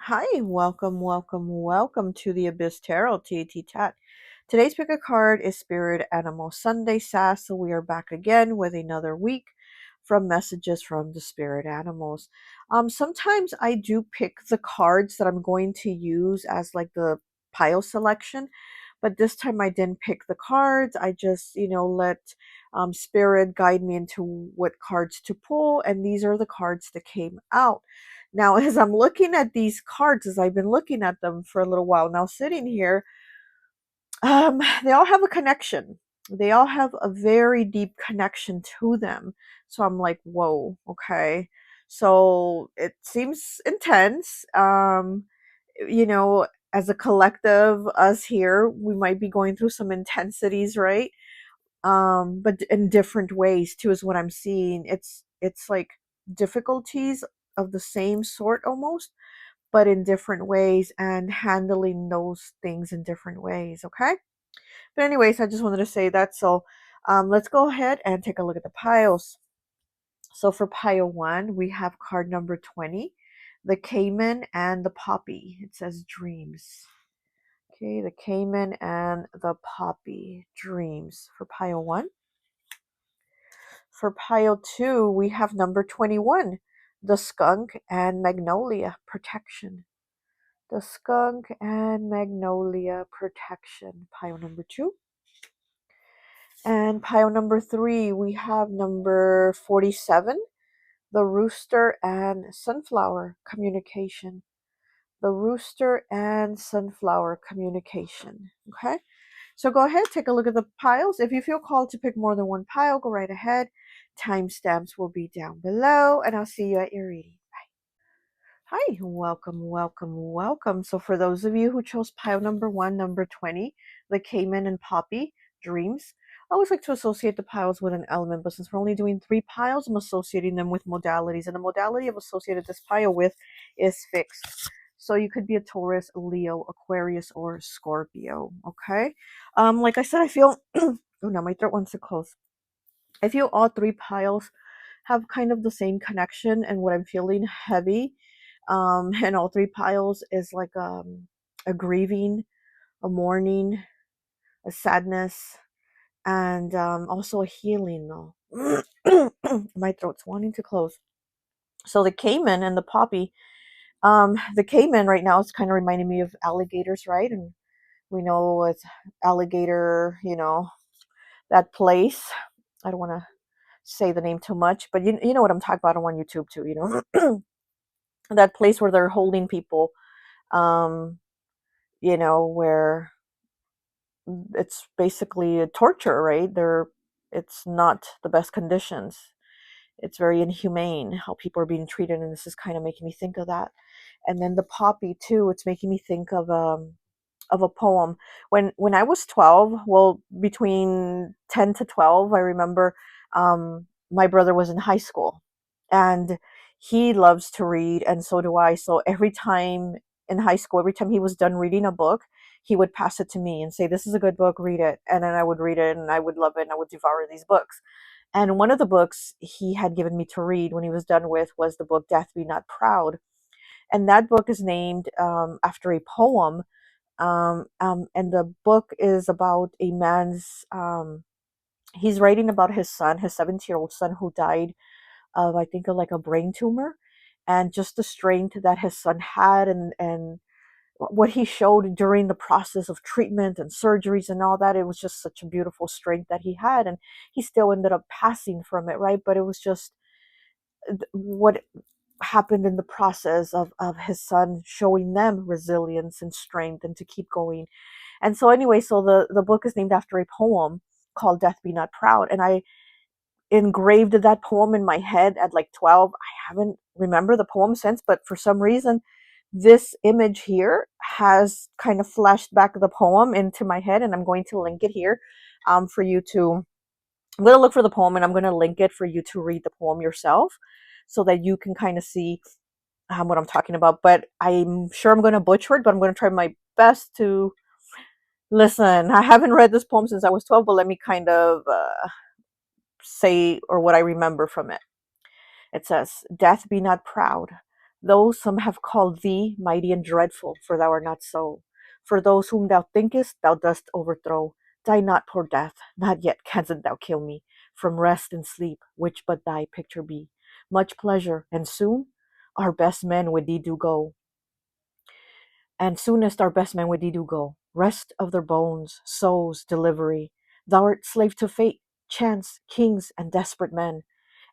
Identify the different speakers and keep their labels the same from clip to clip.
Speaker 1: Hi, welcome to the Abyss Tarot T.A.T. Today's pick a card is Spirit Animal Sunday S.A.S. So we are back again with another week from messages from the spirit animals. Sometimes I do pick the cards that I'm going to use as like the pile selection, but this time I didn't pick the cards. I just, let Spirit guide me into what cards to pull, and these are the cards that came out. Now, as I'm looking at these cards, as I've been looking at them for a little while now, sitting here, they all have a connection. They all have a very deep connection to them. So I'm like, whoa, okay. So it seems intense. You know, as a collective, us here, we might be going through some intensities, right? But in different ways too, is what I'm seeing. It's like difficulties of the same sort almost, but in different ways, and handling those things in different ways. Okay. But anyways, I just wanted to say that. So let's go ahead and take a look at the piles. So for pile one, we have card number 20, the caiman and the poppy. It says dreams. Okay, the caiman and the poppy, dreams for pile one. For pile two, we have number 21, the skunk and magnolia, protection. The skunk and magnolia, protection, pile number two. And pile number three, we have number 47, the rooster and sunflower, communication. The rooster and sunflower, communication. Okay, so go ahead, take a look at the piles. If you feel called to pick more than one pile, go right ahead. Timestamps will be down below, and I'll see you at your reading. Hi, welcome. So for those of you who chose pile number one, number 20, the caiman and poppy, dreams, I always like to associate the piles with an element, but since we're only doing three piles, I'm associating them with modalities, and the modality I've associated this pile with is fixed. So you could be a Taurus, Leo, Aquarius, or Scorpio, okay? Like I said, I feel, oh no, my throat wants to close. I feel all three piles have kind of the same connection, and what I'm feeling heavy and all three piles is like a grieving, a mourning, a sadness, and also a healing though. My throat's wanting to close. So the caiman and the poppy, the caiman right now is kind of reminding me of alligators, right? And we know it's alligator, that place. I don't want to say the name too much, but you know what I'm talking about on YouTube too, that place where they're holding people, um, where it's basically a torture, right? It's not the best conditions. It's very inhumane how people are being treated, and this is kind of making me think of that. And then the poppy too, it's making me think of a poem. When I was 12, well, between 10 to 12, I remember my brother was in high school, and he loves to read, and so do I. So every time in high school, every time he was done reading a book, he would pass it to me and say, "This is a good book, read it." And then I would read it, and I would love it, and I would devour these books. And one of the books he had given me to read when he was done with was the book Death Be Not Proud. And that book is named after a poem, and the book is about a man's, he's writing about his son, his 17-year-old son, who died of, I think, of like a brain tumor, and just the strength that his son had, and what he showed during the process of treatment and surgeries and all that. It was just such a beautiful strength that he had, and he still ended up passing from it, right? But it was just what happened in the process of his son showing them resilience and strength and to keep going. And so anyway, so the book is named after a poem called Death Be Not Proud, and I engraved that poem in my head at like 12. I haven't remembered the poem since, but for some reason this image here has kind of flashed back the poem into my head, and I'm going to link it here for you to, I'm going to look for the poem, and I'm going to link it for you to read the poem yourself so that you can kind of see what I'm talking about. But I'm sure I'm going to butcher it, but I'm going to try my best to listen. I haven't read this poem since I was 12, but let me kind of say, or what I remember from it. It says, "Death be not proud. Though some have called thee mighty and dreadful, for thou art not so. For those whom thou thinkest thou dost overthrow. Die not, poor death, not yet canst thou kill me. From rest and sleep, which but thy picture be. Much pleasure, and soon our best men with thee do go. And soonest our best men with thee do go. Rest of their bones, souls, delivery. Thou art slave to fate, chance, kings, and desperate men,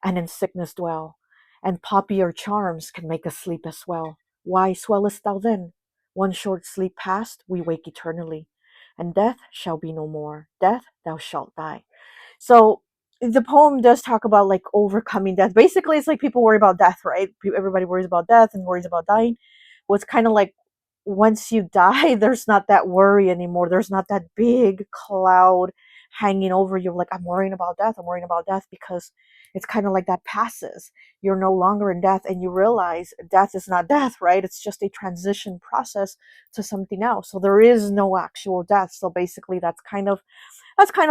Speaker 1: and in sickness dwell. And poppier charms can make us sleep as well. Why swellest thou then? One short sleep past, we wake eternally, and death shall be no more. Death, thou shalt die. So the poem does talk about like overcoming death. Basically, it's like people worry about death, right? Everybody worries about death and worries about dying. Well, it's kind of like once you die, there's not that worry anymore. There's not that big cloud hanging over you. Like, I'm worrying about death. I'm worrying about death, because it's kind of like that passes. You're no longer in death, and you realize death is not death, right? It's just a transition process to something else. So there is no actual death. So basically, that's kind of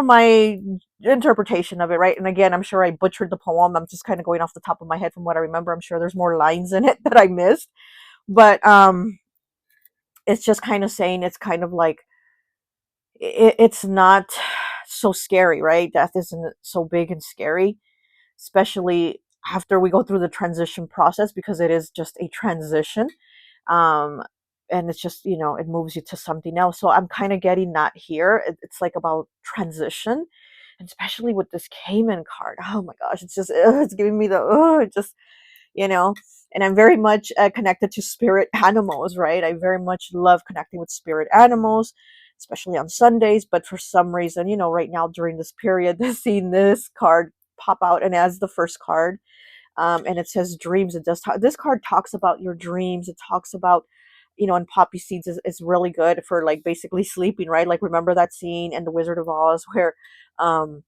Speaker 1: my interpretation of it, right? And again, I'm sure I butchered the poem. I'm just kind of going off the top of my head from what I remember. I'm sure there's more lines in it that I missed, but it's just kind of saying, it's kind of like it's not so scary, right? Death isn't so big and scary, especially after we go through the transition process, because it is just a transition. um and it's just, it moves you to something else. So I'm kind of getting that here. It's like about transition, and especially with this caiman card. Oh my gosh, it's just it's giving me the it just, you know and I'm very much connected to spirit animals, right? I very much love connecting with spirit animals, especially on Sundays. But for some reason, right now during this period, seeing this card pop out, and as the first card, and it says dreams. It does this card talks about your dreams. It talks about, and poppy seeds is really good for like basically sleeping, right? Like, remember that scene in The Wizard of Oz where um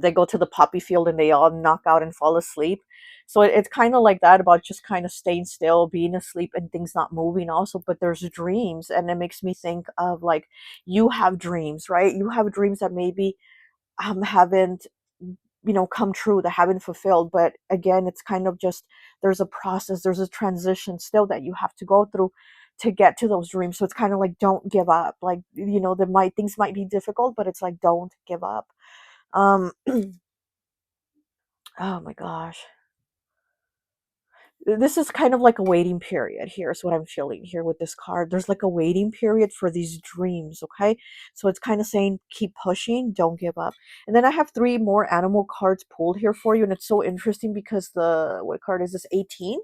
Speaker 1: they go to the poppy field and they all knock out and fall asleep. So it's kind of like that, about just kind of staying still, being asleep, and things not moving also. But there's dreams, and it makes me think of like, you have dreams, right? You have dreams that maybe haven't, come true, that haven't fulfilled. But again, it's kind of just, there's a process, there's a transition still that you have to go through to get to those dreams. So it's kind of like, don't give up. Like, things might be difficult, but it's like, don't give up. um oh my gosh, this is kind of like a waiting period. Here's what I'm feeling here with this card. There's like a waiting period for these dreams, okay? So it's kind of saying, keep pushing, don't give up. And then I have 3 more animal cards pulled here for you, and it's so interesting because what card is this? 18.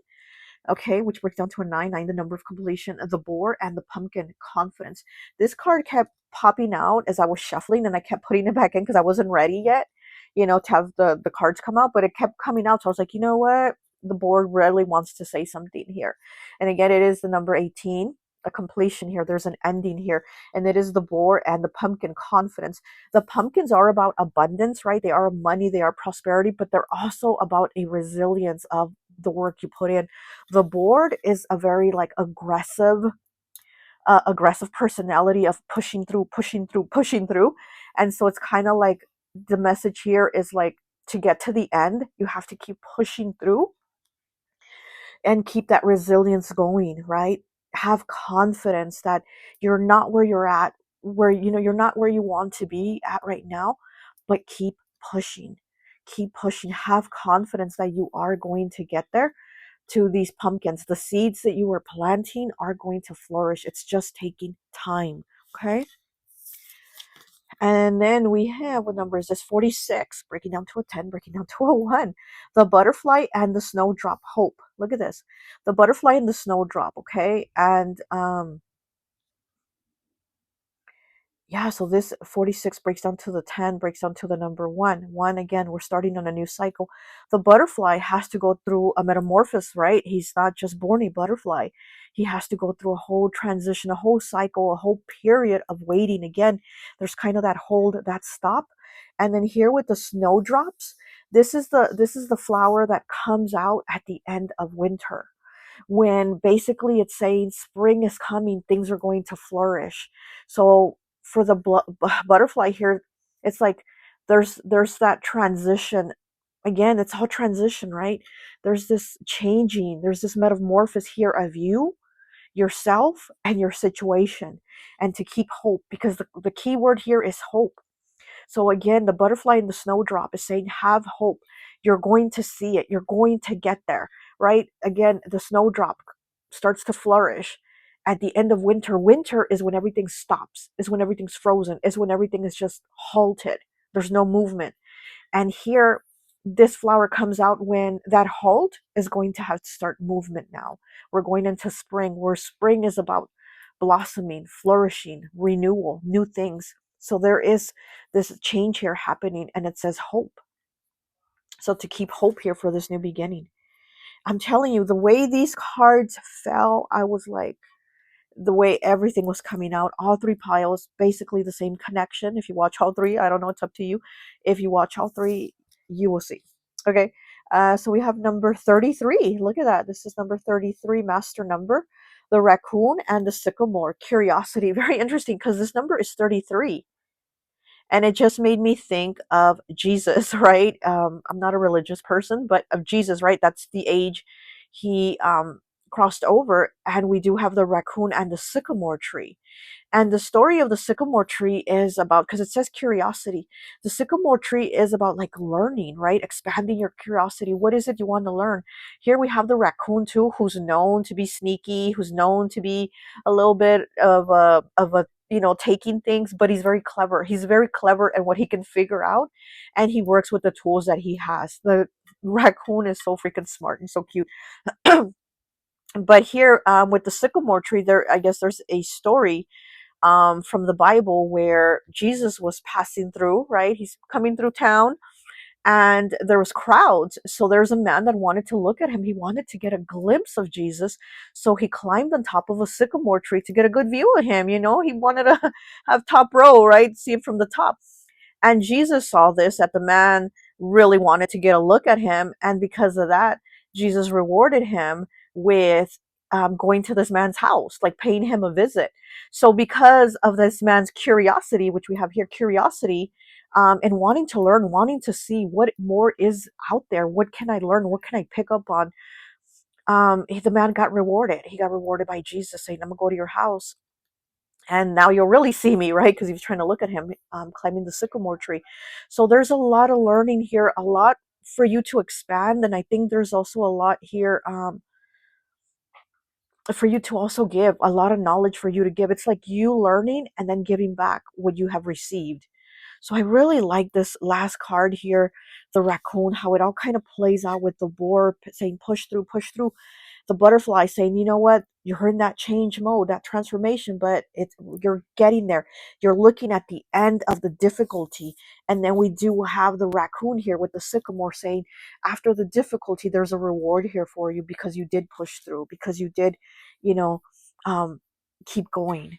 Speaker 1: Okay, which breaks down to a 9, the number of completion, the boar, and the pumpkin, confidence. This card kept popping out as I was shuffling, and I kept putting it back in because I wasn't ready yet, to have the cards come out. But it kept coming out, so I was like, you know what? The board really wants to say something here. And again, it is the number 18, a completion here. There's an ending here, and it is the boar and the pumpkin, confidence. The pumpkins are about abundance, right? They are money, they are prosperity, but they're also about a resilience of the work you put in. The board is a very like aggressive personality of pushing through, pushing through, pushing through. And so it's kind of like, the message here is like, to get to the end, you have to keep pushing through and keep that resilience going, right? Have confidence that you're not where you're at, where you're not where you want to be at right now, but keep pushing. Keep pushing. Have confidence that you are going to get there. To these pumpkins, the seeds that you were planting are going to flourish. It's just taking time. Okay. And then we have, what number is this? 46, breaking down to a 10, breaking down to a 1. The butterfly and the snowdrop, hope. Look at this. The butterfly and the snowdrop, okay? And yeah, so this 46 breaks down to the 10, breaks down to the number 1. 1, again, we're starting on a new cycle. The butterfly has to go through a metamorphosis, right? He's not just born a butterfly. He has to go through a whole transition, a whole cycle, a whole period of waiting. Again, there's kind of that hold, that stop. And then here with the snowdrops, this is the flower that comes out at the end of winter, when basically it's saying spring is coming, things are going to flourish. So for the butterfly here, it's like there's that transition again, it's all transition, right? There's this changing, there's this metamorphosis here of you, yourself, and your situation, and to keep hope, because the key word here is hope. So again, the butterfly and the snowdrop is saying, have hope. You're going to see it. You're going to get there, right? Again, the snowdrop starts to flourish at the end of winter. Winter is when everything stops, is when everything's frozen, is when everything is just halted. There's no movement. And here, this flower comes out when that halt is going to have to start movement now. We're going into spring, where spring is about blossoming, flourishing, renewal, new things. So there is this change here happening, and it says hope. So to keep hope here for this new beginning. I'm telling you, the way these cards fell, I was like, the way everything was coming out, all three piles, basically the same connection. If you watch all three, I don't know, it's up to you. If you watch all three, you will see. Okay, so we have number 33. Look at that. This is number 33, master number. The raccoon and the sycamore. Curiosity. Very interesting, because this number is 33. And it just made me think of Jesus, right? I'm not a religious person, but of Jesus, right? That's the age he crossed over. And we do have the raccoon and the sycamore tree. And the story of the sycamore tree is about, because it says curiosity, the sycamore tree is about like learning, right? Expanding your curiosity. What is it you want to learn? Here we have the raccoon too, who's known to be sneaky, who's known to be a little bit of a taking things, but he's very clever. He's very clever at what he can figure out, and he works with the tools that he has. The raccoon is so freaking smart and so cute. But here, with the sycamore tree, there, I guess there's a story from the Bible where Jesus was passing through, right? He's coming through town, and there was crowds. So there's a man that wanted to look at him. He wanted to get a glimpse of Jesus. So he climbed on top of a sycamore tree to get a good view of him. He wanted to have top row, right? See him from the top. And Jesus saw this, that the man really wanted to get a look at him. And because of that, Jesus rewarded him with going to this man's house, like paying him a visit. So because of this man's curiosity, which we have here, curiosity, and wanting to learn, wanting to see what more is out there, what can I learn, what can I pick up on, the man got rewarded. He got rewarded by Jesus saying, I'm going to go to your house, and now you'll really see me, right? Because he was trying to look at him climbing the sycamore tree. So there's a lot of learning here, a lot for you to expand. And I think there's also a lot here for you to also give, a lot of knowledge for you to give. It's like you learning and then giving back what you have received. So I really like this last card here, the raccoon, how it all kind of plays out with the boar saying push through, push through. The butterfly saying, you know what, you're in that change mode, that transformation, but you're getting there. You're looking at the end of the difficulty. And then we do have the raccoon here with the sycamore saying, after the difficulty, there's a reward here for you because you did push through, because you did, you know, um, keep going.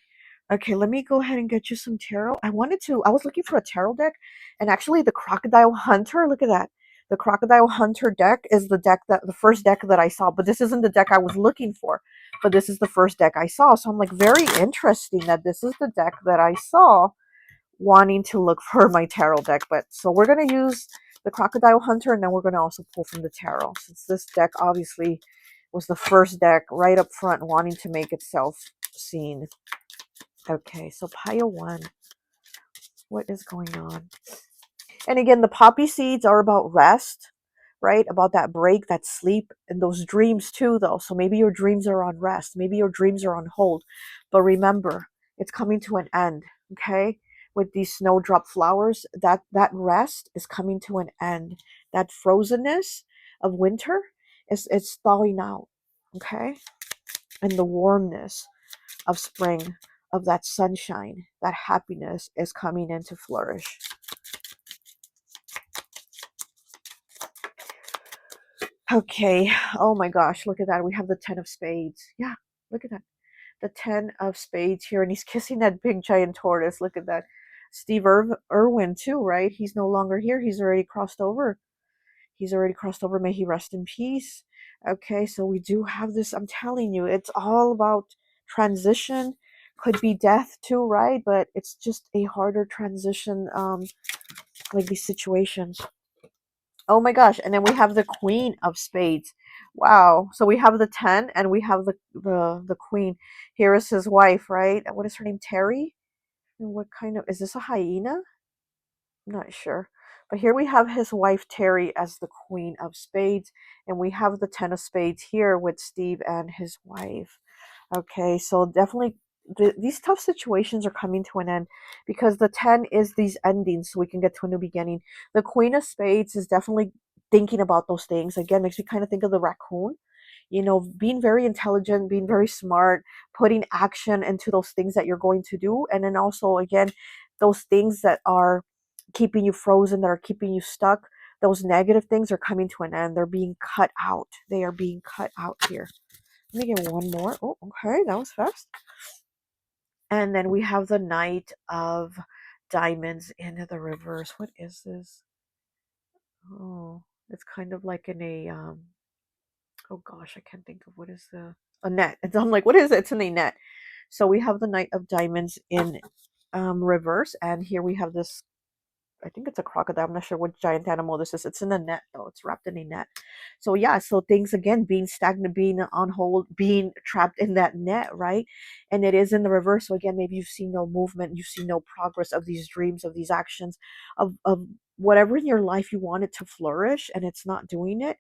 Speaker 1: Okay, let me go ahead and get you some tarot. I was looking for a tarot deck, and actually the Crocodile Hunter, look at that. The Crocodile Hunter deck is the first deck that I saw, but this isn't the deck I was looking for. But this is the first deck I saw. So I'm like, very interesting that this is the deck that I saw wanting to look for my tarot deck. But so we're going to use the Crocodile Hunter, and then we're going to also pull from the tarot, since this deck obviously was the first deck right up front wanting to make itself seen. Okay, so pile one. What is going on? And again, the poppy seeds are about rest, right? About that break, that sleep, and those dreams too, though. So maybe your dreams are on rest. Maybe your dreams are on hold. But remember, it's coming to an end, okay? With these snowdrop flowers, that rest is coming to an end. That frozenness of winter it's thawing out, okay? And the warmness of spring, of that sunshine, that happiness is coming in to flourish. Okay. Oh my gosh, look at that. We have the 10 of spades. Yeah, look at that. The 10 of spades here, and he's kissing that big giant tortoise. Look at that. Steve Irwin too, right? He's no longer here. He's already crossed over. He's already crossed over. May he rest in peace. Okay, so we do have this. I'm telling you, it's all about transition. Could be death too, right? But it's just a harder transition, like these situations. Oh my gosh. And then we have the Queen of Spades. Wow. So we have the 10 and we have the Queen. Here is his wife, right? What is her name? Terry? And what kind of, is this a hyena? I'm not sure. But here we have his wife Terry as the Queen of Spades. And we have the 10 of Spades here with Steve and his wife. Okay, so definitely these tough situations are coming to an end because the 10 is these endings so we can get to a new beginning. The Queen of Spades is definitely thinking about those things. Again, makes me kind of think of the raccoon. You know, being very intelligent, being very smart, putting action into those things that you're going to do. And then also, again, those things that are keeping you frozen, that are keeping you stuck, those negative things are coming to an end. They're being cut out. They are being cut out here. Let me get one more. Oh, okay, that was fast. And then we have the Knight of Diamonds in the reverse. What is this? Oh, it's kind of like in a oh gosh, I can't think of what is a net. And I'm like, what is it? It's in a net. So we have the Knight of Diamonds in reverse, and here we have this, I think it's a crocodile. I'm not sure what giant animal this is. It's in a net though. It's wrapped in a net. So yeah, so things again being stagnant, being on hold, being trapped in that net, right? And it is in the reverse. So again, maybe you've seen no movement, you've seen no progress of these dreams, of these actions, of whatever in your life you wanted to flourish, and it's not doing it.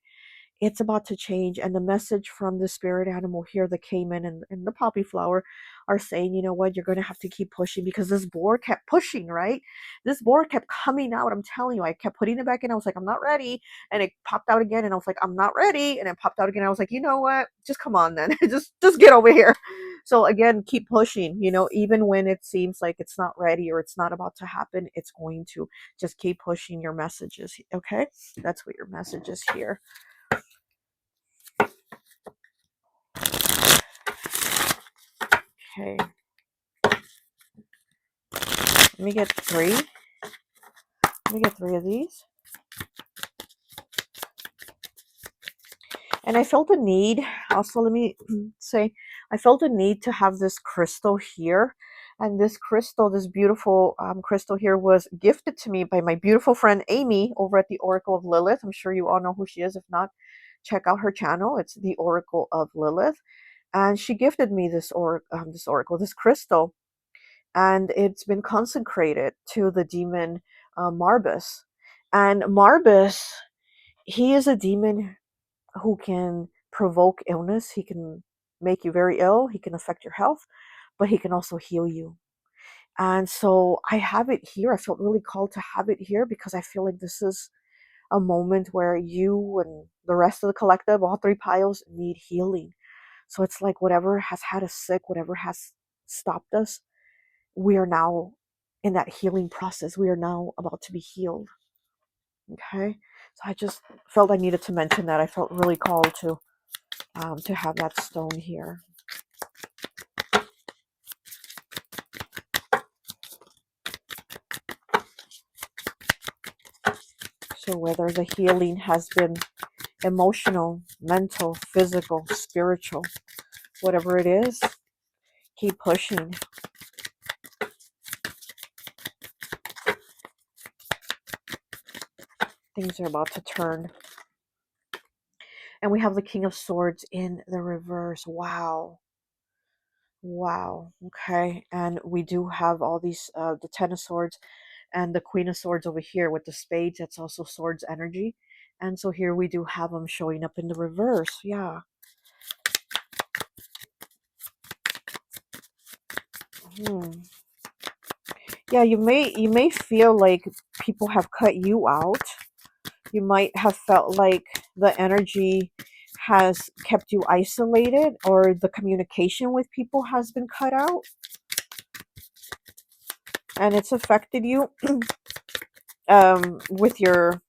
Speaker 1: It's about to change. And the message from the spirit animal here, the caiman and the poppy flower, are saying, you know what, you're going to have to keep pushing because this boar kept pushing, right? This boar kept coming out. I'm telling you, I kept putting it back in. I was like, I'm not ready. And it popped out again. And I was like, I'm not ready. And it popped out again. I was like, you know what? Just come on then. just get over here. So again, keep pushing, you know, even when it seems like it's not ready or it's not about to happen, it's going to. Just keep pushing your messages. Okay. That's what your message is here. Okay, let me get three. Let me get three of these. And I felt a need, also let me say, I felt a need to have this crystal here. And this crystal, this beautiful crystal here was gifted to me by my beautiful friend Amy over at the Oracle of Lilith. I'm sure you all know who she is. If not, check out her channel. It's the Oracle of Lilith. And she gifted me this oracle, this crystal. And it's been consecrated to the demon Marbus. And Marbus, he is a demon who can provoke illness. He can make you very ill. He can affect your health, but he can also heal you. And so I have it here. I felt really called to have it here because I feel like this is a moment where you and the rest of the collective, all three piles, need healing. So it's like whatever has had us sick, whatever has stopped us, we are now in that healing process. We are now about to be healed. Okay. So I just felt I needed to mention that. I felt really called to have that stone here. So whether the healing has been emotional, mental, physical, spiritual, whatever it is, keep pushing. Things are about to turn. And we have the King of Swords in the reverse. Wow. Wow. Okay. And we do have all these, the Ten of Swords and the Queen of Swords over here with the spades. That's also swords energy. And so here we do have them showing up in the reverse. Yeah. Yeah, you may feel like people have cut you out. You might have felt like the energy has kept you isolated, or the communication with people has been cut out, and it's affected you with your,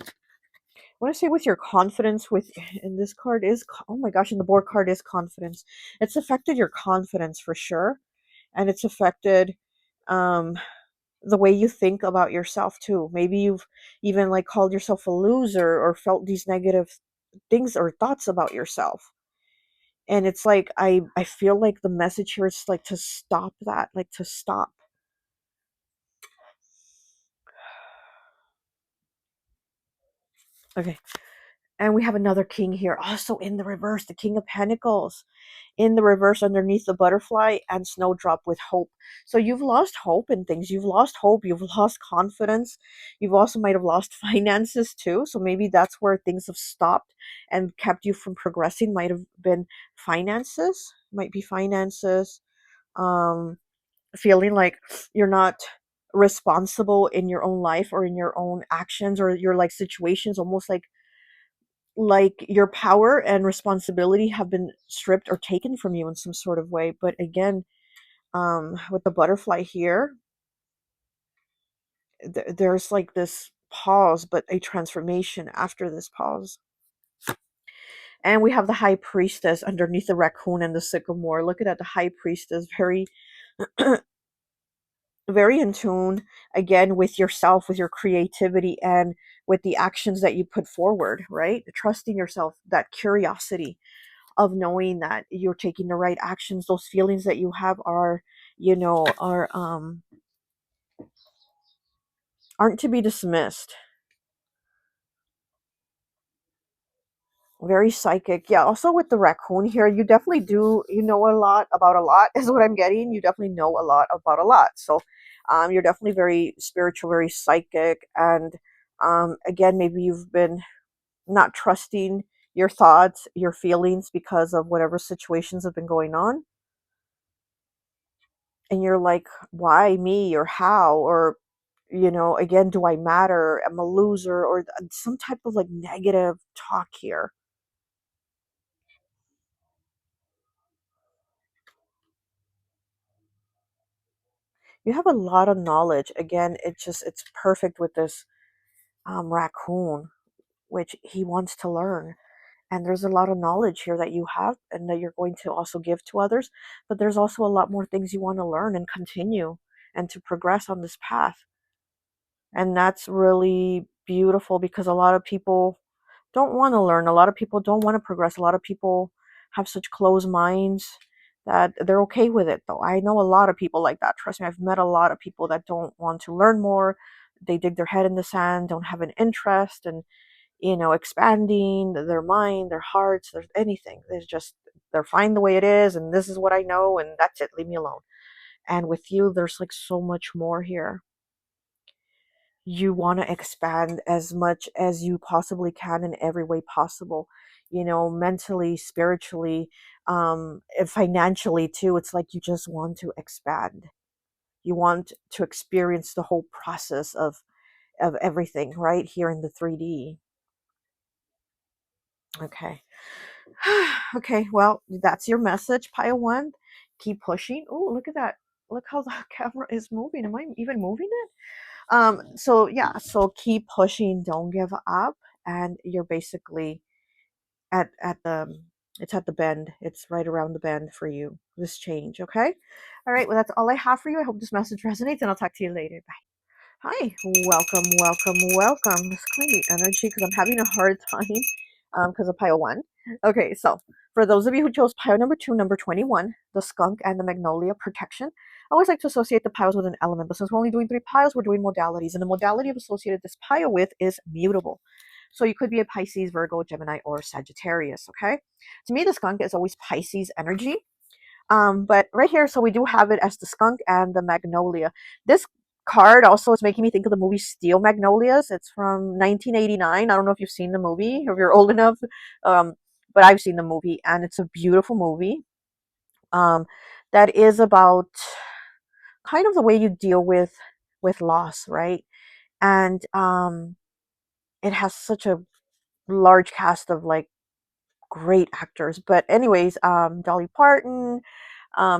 Speaker 1: I want to say with your confidence. With, and this card is, oh my gosh, and the board card is confidence. It's affected your confidence for sure, and it's affected the way you think about yourself too. Maybe you've even like called yourself a loser or felt these negative things or thoughts about yourself. And it's like I feel like the message here is like to stop that, like to stop. Okay. And we have another king here, also in the reverse, the King of Pentacles in the reverse underneath the butterfly, and Snowdrop with hope. So you've lost hope in things. You've lost hope. You've lost confidence. You've also might have lost finances too. So maybe that's where things have stopped and kept you from progressing. Might have been finances. Might be finances. Um, Feeling like you're not responsible in your own life or in your own actions or your like situations, almost like your power and responsibility have been stripped or taken from you in some sort of way. But again, with the butterfly here, there's like this pause, but a transformation after this pause. And we have the high priestess underneath the raccoon and the sycamore. Look at that, the high priestess, very very in tune again with yourself, with your creativity, and with the actions that you put forward, right? Trusting yourself, that curiosity of knowing that you're taking the right actions. Those feelings that you have are, are aren't to be dismissed. Very psychic. Yeah, also with the raccoon here, you definitely do, you know a lot about a lot is what I'm getting. You definitely know a lot about a lot. So you're definitely very spiritual, very psychic. And again, maybe you've been not trusting your thoughts, your feelings because of whatever situations have been going on. And you're like, why me, or how, or again, do I matter, am a loser, or some type of like negative talk here. You have a lot of knowledge. Again, it's perfect with this raccoon, which he wants to learn. And there's a lot of knowledge here that you have and that you're going to also give to others, but there's also a lot more things you want to learn and continue and to progress on this path. And that's really beautiful because a lot of people don't want to learn. A lot of people don't want to progress. A lot of people have such closed minds that they're okay with it, though. I know a lot of people like that. Trust me, I've met a lot of people that don't want to learn more. They dig their head in the sand, don't have an interest in, expanding their mind, their hearts, there's anything. There's just, they're fine the way it is, and this is what I know, and that's it. Leave me alone. And with you, there's like so much more here. You want to expand as much as you possibly can in every way possible, mentally, spiritually, and financially too. It's like you just want to expand. You want to experience the whole process of everything right here in the 3D. Okay. Okay, well, that's your message, pile one. Keep pushing. Oh, look at that. Look how the camera is moving. Am I even moving it? So yeah, so keep pushing, don't give up, and you're basically at the it's at the bend. It's right around the bend for you. This change, okay? All right, well that's all I have for you. I hope this message resonates, and I'll talk to you later. Hi, welcome, welcome, welcome. Let's claim the energy because I'm having a hard time because of pile one. Okay, so for those of you who chose pile number two, number 21, the skunk and the magnolia protection, I always like to associate the piles with an element, but since we're only doing three piles, we're doing modalities, and the modality of associated this pile with is mutable. So you could be a Pisces, Virgo, Gemini, or Sagittarius, okay? To me, the skunk is always Pisces energy. But right here, so we do have it as the skunk and the magnolia. This card also is making me think of the movie Steel Magnolias. It's from 1989. I don't know if you've seen the movie, if you're old enough, um, but I've seen the movie, and it's a beautiful movie. Um, that is about kind of the way you deal with loss, right? And it has such a large cast of like great actors. But anyways, Dolly Parton,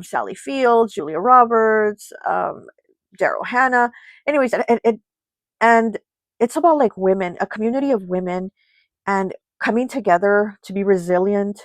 Speaker 1: Sally Fields, Julia Roberts, Daryl Hannah. Anyways, and it's about like women, a community of women, and coming together to be resilient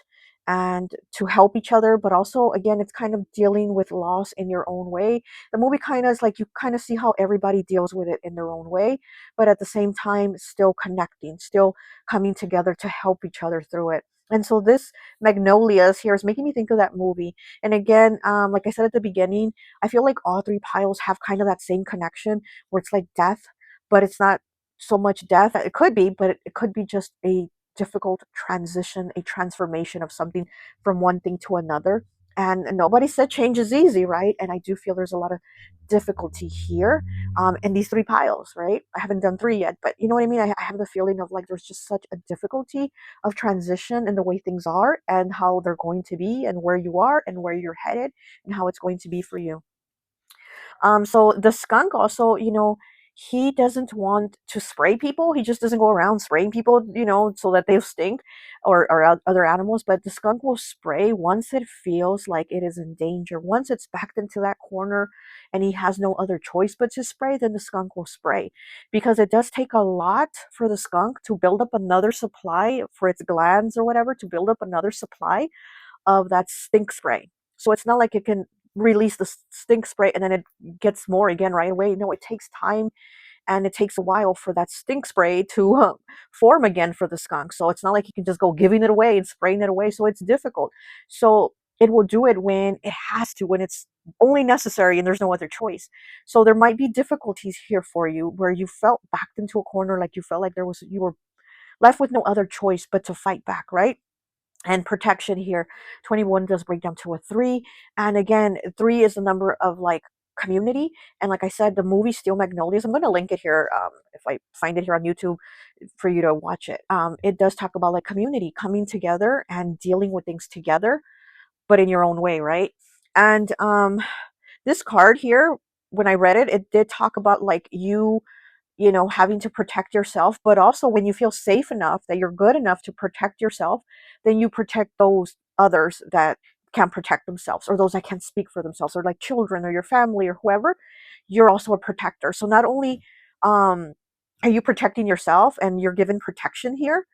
Speaker 1: and to help each other. But also, again, it's kind of dealing with loss in your own way. The movie kind of is like you kind of see how everybody deals with it in their own way, but at the same time still connecting, still coming together to help each other through it. And so this magnolias here is making me think of that movie. And again, like I said at the beginning, I feel like all three piles have kind of that same connection where it's like death, but it's not so much death. It could be, but it could be just a difficult transition, a transformation of something from one thing to another. And nobody said change is easy, right? And I do feel there's a lot of difficulty here, in these three piles, right? I haven't done three yet, but you know what I mean? I have the feeling of like there's just such a difficulty of transition in the way things are and how they're going to be and where you are and where you're headed and how it's going to be for you. So the skunk also, he doesn't want to spray people. He just doesn't go around spraying people, so that they stink, or other animals. But the skunk will spray once it feels like it is in danger. Once it's backed into that corner and he has no other choice but to spray, then the skunk will spray. Because it does take a lot for the skunk to build up another supply for its glands or whatever, to build up another supply of that stink spray. So it's not like it can release the stink spray and then it gets more again right away. No, it takes time and it takes a while for that stink spray to form again for the skunk. So it's not like you can just go giving it away and spraying it away. So it's difficult. So it will do it when it has to, when it's only necessary and there's no other choice. So there might be difficulties here for you where you felt backed into a corner, like you felt like you were left with no other choice but to fight back, right? And protection here. 21 does break down to a 3, and again, 3 is the number of like community. And like I said, the movie Steel Magnolias, I'm going to link it here, if I find it here on YouTube for you to watch it. It does talk about like community coming together and dealing with things together, but in your own way, right? And this card here, when I read it, it did talk about like having to protect yourself, but also when you feel safe enough that you're good enough to protect yourself, then you protect those others that can't protect themselves, or those that can't speak for themselves, or like children or your family or whoever. You're also a protector. So not only are you protecting yourself and you're given protection here,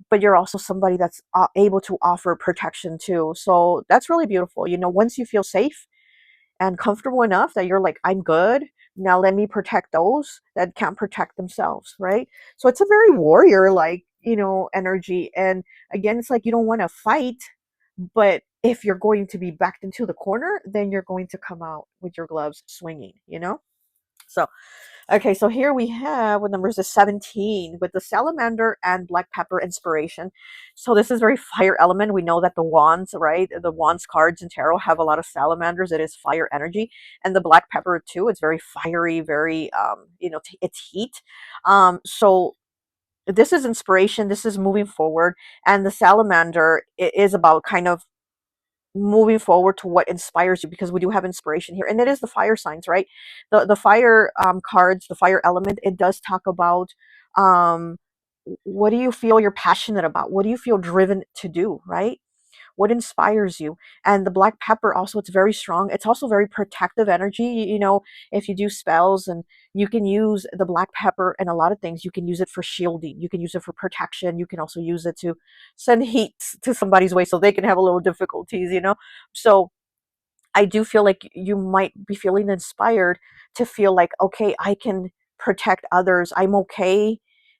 Speaker 1: but you're also somebody that's able to offer protection too. So that's really beautiful. Once you feel safe and comfortable enough that you're like, I'm good. Now let me protect those that can't protect themselves, right? So it's a very warrior like, energy. And again, it's like you don't want to fight, but if you're going to be backed into the corner, then you're going to come out with your gloves swinging. So okay, so here we have what numbers is 17 with the salamander and black pepper inspiration. So this is very fire element. We know that the wands, right? The wands cards in tarot have a lot of salamanders. It is fire energy. And the black pepper too, it's very fiery, very it's heat. So this is inspiration, this is moving forward, and the salamander is about kind of moving forward to what inspires you, because we do have inspiration here, and it is the fire signs, right? The fire cards, the fire element, it does talk about um what do you feel you're passionate about, what do you feel driven to do, right? What inspires you? And the black pepper also, it's very strong, it's also very protective energy. If you do spells, and you can use the black pepper in a lot of things. You can use it for shielding, you can use it for protection, you can also use it to send heat to somebody's way so they can have a little difficulties. So I do feel like you might be feeling inspired to feel like, okay, I can protect others. I'm okay.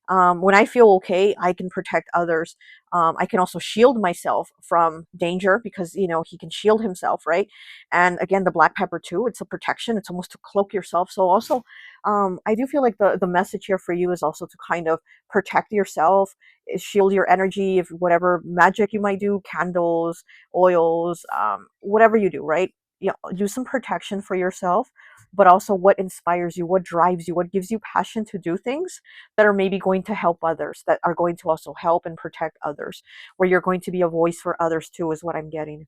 Speaker 1: When I feel okay, I can protect others. I can also shield myself from danger, because, he can shield himself, right? And again, the black pepper too, it's a protection. It's almost to cloak yourself. So also, I do feel like the message here for you is also to kind of protect yourself, shield your energy, if whatever magic you might do, candles, oils, whatever you do, right? Do some protection for yourself, but also what inspires you, what drives you, what gives you passion to do things that are maybe going to help others, that are going to also help and protect others, where you're going to be a voice for others too, is what I'm getting.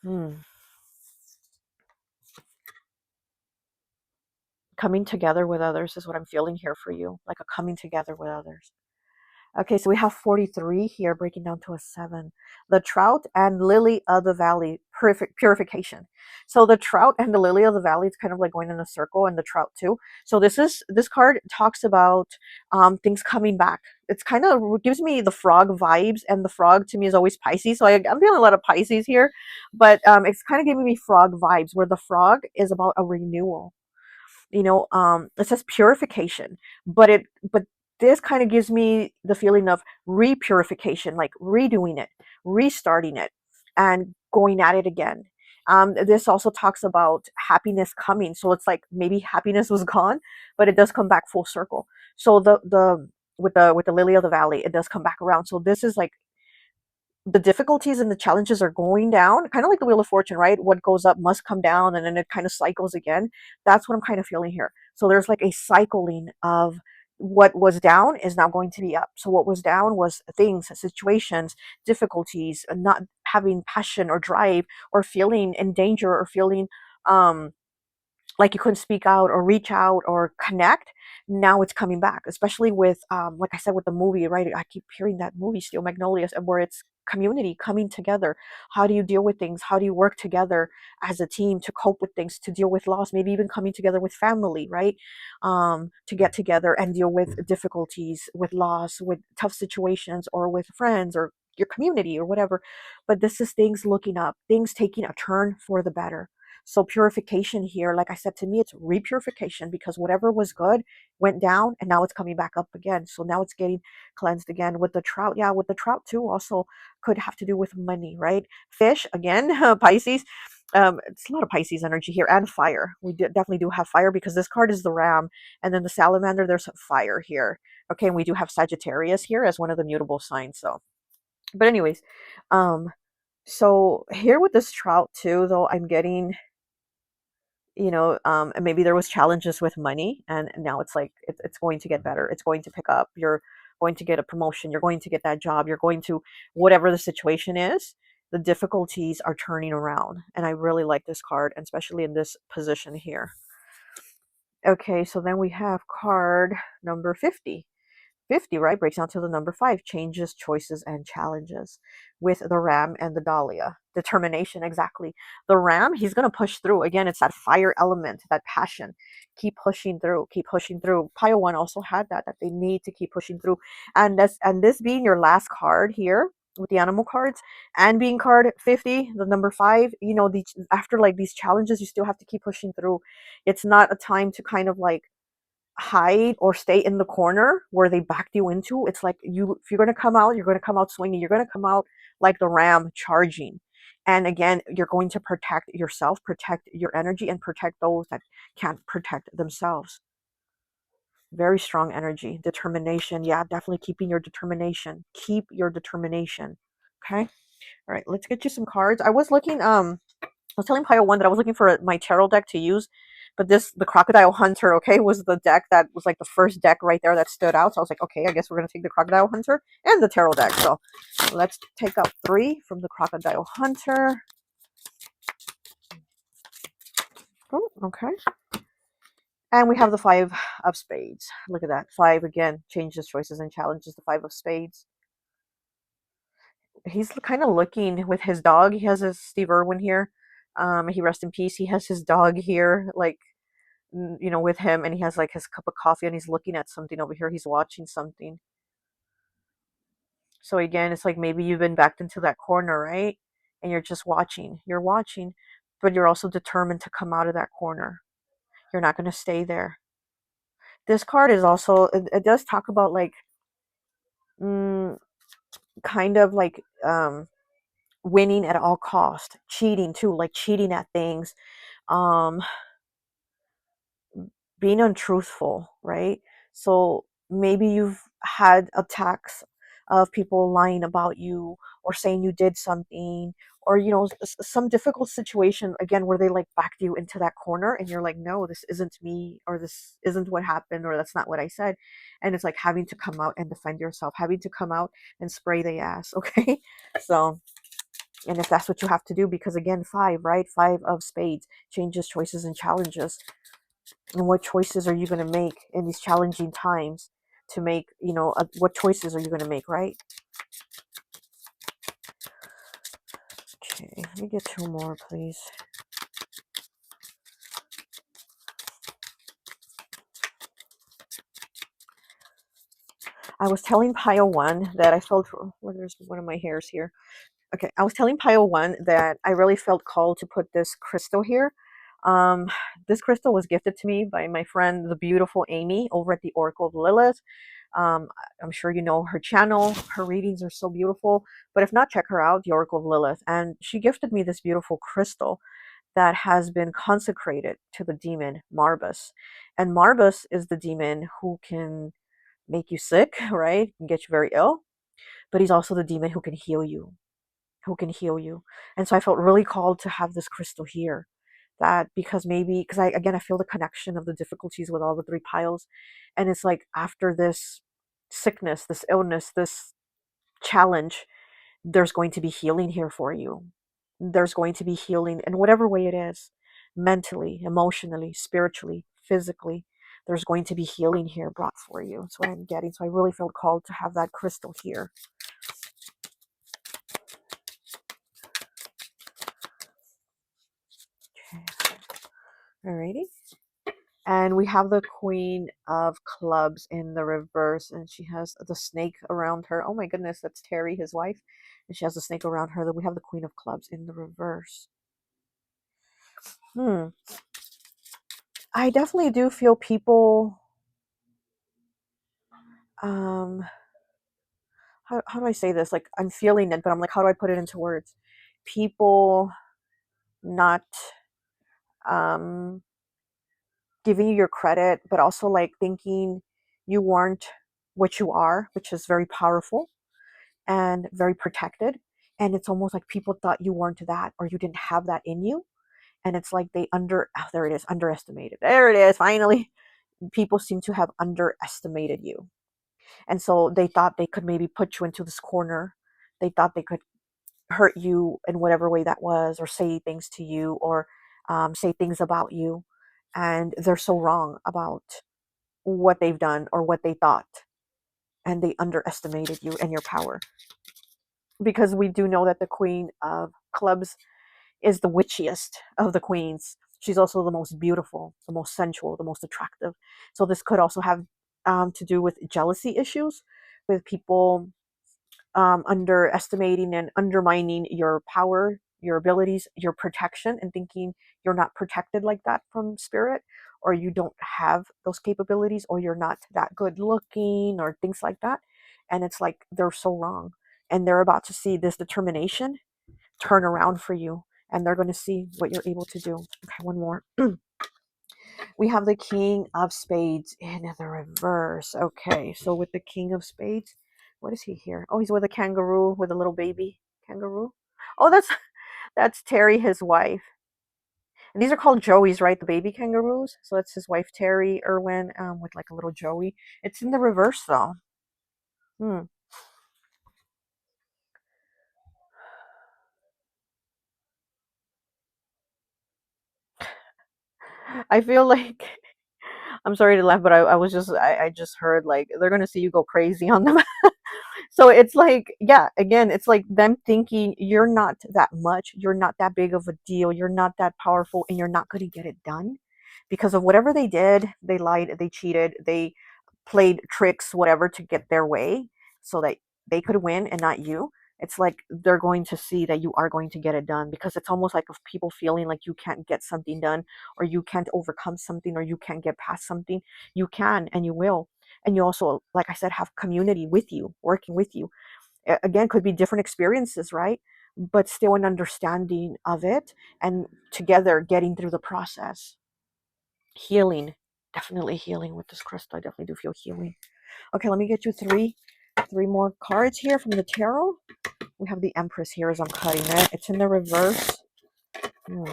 Speaker 1: Hmm. Coming together with others is what I'm feeling here for you, like a coming together with others. Okay, so we have 43 here, breaking down to a 7. The trout and lily of the valley, purification. So the trout and the lily of the valley, it's kind of like going in a circle, and the trout too. So this card talks about things coming back. It's kind of gives me the frog vibes, and the frog to me is always Pisces. So I'm feeling a lot of Pisces here, but it's kind of giving me frog vibes, where the frog is about a renewal. It says purification, but this kind of gives me the feeling of repurification, like redoing it, restarting it, and going at it again. This also talks about happiness coming. So it's like maybe happiness was gone, but it does come back full circle. So the with the lily of the valley, it does come back around. So this is like the difficulties and the challenges are going down, kind of like the Wheel of Fortune, right? What goes up must come down, and then it kind of cycles again. That's what I'm kind of feeling here. So there's like a cycling of what was down is now going to be up. So what was down was things, situations, difficulties, not having passion or drive, or feeling in danger, or feeling um like you couldn't speak out or reach out or connect. Now it's coming back, especially with like I said, with the movie, right? I keep hearing that movie still, Magnolias, and where it's community coming together. How do you deal with things? How do you work together as a team to cope with things, to deal with loss, maybe even coming together with family, right? To get together and deal with difficulties, with loss, with tough situations, or with friends, or your community, or whatever. But this is things looking up, things taking a turn for the better. So purification here, like I said, to me, it's repurification, because whatever was good went down and now it's coming back up again. So now it's getting cleansed again. With the trout, yeah, with the trout too, also could have to do with money, right? Fish, again, Pisces. It's a lot of Pisces energy here, and fire. We definitely do have fire, because this card is the ram, and then the salamander, there's fire here. Okay, and we do have Sagittarius here as one of the mutable signs. So, but anyways, um, so here with this trout too, though, I'm getting, and maybe there was challenges with money, and now it's like it's going to get better, it's going to pick up, you're going to get a promotion, you're going to get that job, you're going to, whatever the situation is, the difficulties are turning around. And I really like this card, and especially in this position here. Okay, so then we have card number 50. 50, right, breaks down to the number 5, changes, choices, and challenges, with the ram and the dahlia. Determination, exactly. The ram, he's going to push through. Again, it's that fire element, that passion. Keep pushing through, keep pushing through. Pile 1 also had that they need to keep pushing through. And this being your last card here with the animal cards, and being card 50, the number 5, after like these challenges, you still have to keep pushing through. It's not a time to kind of like hide or stay in the corner where they backed you into. It's like, if you're going to come out, you're going to come out swinging, you're going to come out like the ram charging. And again, you're going to protect yourself, protect your energy, and protect those that can't protect themselves. Very strong energy. Determination, yeah, definitely keeping your determination. Keep your determination. Okay, all right, let's get you some cards. I was looking, I was telling Pile 1 that I was looking for my tarot deck to use, but the Crocodile Hunter, okay, was the deck that was like the first deck right there that stood out. So I was like, okay, I guess we're going to take the Crocodile Hunter and the tarot deck. So let's take out 3 from the Crocodile Hunter. Oh, okay. And we have the 5 of Spades. Look at that. 5 again, changes, choices, and challenges. The 5 of Spades. He's kind of looking with his dog. He has his Steve Irwin here. He rest in peace. He has his dog here, like, with him, and he has like his cup of coffee, and he's looking at something over here. He's watching something. So again, it's like maybe you've been backed into that corner, right? And you're just watching. You're watching, but you're also determined to come out of that corner. You're not going to stay there. This card is also, it does talk about like, mm, kind of like winning at all cost, cheating too, like cheating at things. Um, being untruthful, right? So maybe you've had attacks of people lying about you, or saying you did something, or some difficult situation again where they like backed you into that corner, and you're like, no, this isn't me, or this isn't what happened, or that's not what I said. And it's like having to come out and defend yourself, having to come out and spray the ass. Okay, so, and if that's what you have to do, because again, 5, right? 5 of Spades, changes, choices, and challenges. And what choices are you going to make in these challenging times to make, what choices are you going to make, right? Okay, let me get 2 more, please. I was telling Pile 1 that I felt, well, there's one of my hairs here. Okay, I was telling Pile 1 that I really felt called to put this crystal here. Um, this crystal was gifted to me by my friend, the beautiful Amy, over at the Oracle of Lilith. I'm sure you know her channel. Her readings are so beautiful. But if not, check her out, the Oracle of Lilith. And she gifted me this beautiful crystal that has been consecrated to the demon Marbus. And Marbus is the demon who can make you sick, right? Can get you very ill. But he's also the demon who can heal you, who can heal you. And so I felt really called to have this crystal here. That because maybe, because I feel the connection of the difficulties with all the three piles. And it's like after this sickness, this illness, this challenge, there's going to be healing here for you. There's going to be healing in whatever way it is, mentally, emotionally, spiritually, physically. There's going to be healing here brought for you. That's what I'm getting. So I really felt called to have that crystal here. Okay. Alrighty. And we have the Queen of Clubs in the reverse, and she has the snake around her. Oh my goodness, that's Terry, his wife. And she has the snake around her. Then we have the Queen of Clubs in the reverse. I definitely do feel people, how do I say this? Like, I'm feeling it, but I'm like, how do I put it into words? People not um, giving you your credit, but also like thinking you weren't what you are, which is very powerful and very protected. And it's almost like people thought you weren't that or you didn't have that in you. And it's like they there it is, underestimated. There it is, finally. People seem to have underestimated you. And so they thought they could maybe put you into this corner. They thought they could hurt you in whatever way that was, or say things to you, or say things about you. And they're so wrong about what they've done or what they thought. And they underestimated you and your power. Because we do know that the Queen of Clubs is the witchiest of the queens. She's also the most beautiful, the most sensual, the most attractive. So this could also have to do with jealousy issues, with people underestimating and undermining your power, your abilities, your protection, and thinking you're not protected like that from spirit, or you don't have those capabilities, or you're not that good looking, or things like that. And it's like they're so wrong. And they're about to see this determination turn around for you, and they're going to see what you're able to do. Okay, one more. We have the King of Spades in the reverse. Okay, so with the King of Spades, what is he here? Oh, he's with a kangaroo, with a little baby kangaroo. Oh, that's Terry, his wife. And these are called Joeys, right? The baby kangaroos. So that's his wife, Terry Irwin, with like a little Joey. It's in the reverse though. Hmm. I feel like I'm sorry to laugh, but I was just I just heard like they're gonna see you go crazy on them. So it's like, yeah, again, it's like them thinking you're not that much, you're not that big of a deal, you're not that powerful, and you're not going to get it done because of whatever they did. They lied, they cheated, they played tricks, whatever, to get their way so that they could win and not you. It's like they're going to see that you are going to get it done, because it's almost like of people feeling like you can't get something done, or you can't overcome something, or you can't get past something. You can, and you will. And you also, like I said, have community with you, working with you. Again, could be different experiences, right? But still an understanding of it, and together getting through the process. Healing, definitely healing with this crystal. I definitely do feel healing. Okay, let me get you three more cards here from the tarot. We have the Empress here as I'm cutting it. It's in the reverse. Hmm.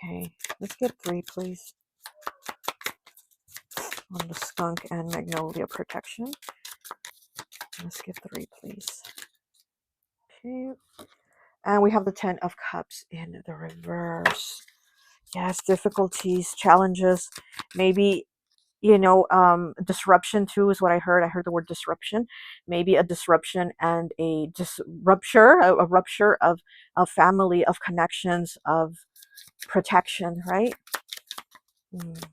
Speaker 1: Okay, let's get three, please, on the skunk and magnolia protection. Let's get three, please. Okay, and we have the Ten of Cups in the reverse. Yes, difficulties, challenges, maybe, disruption too is what I heard. I heard the word disruption. Maybe a disruption and a a rupture of family, of connections, of protection, right? Mm.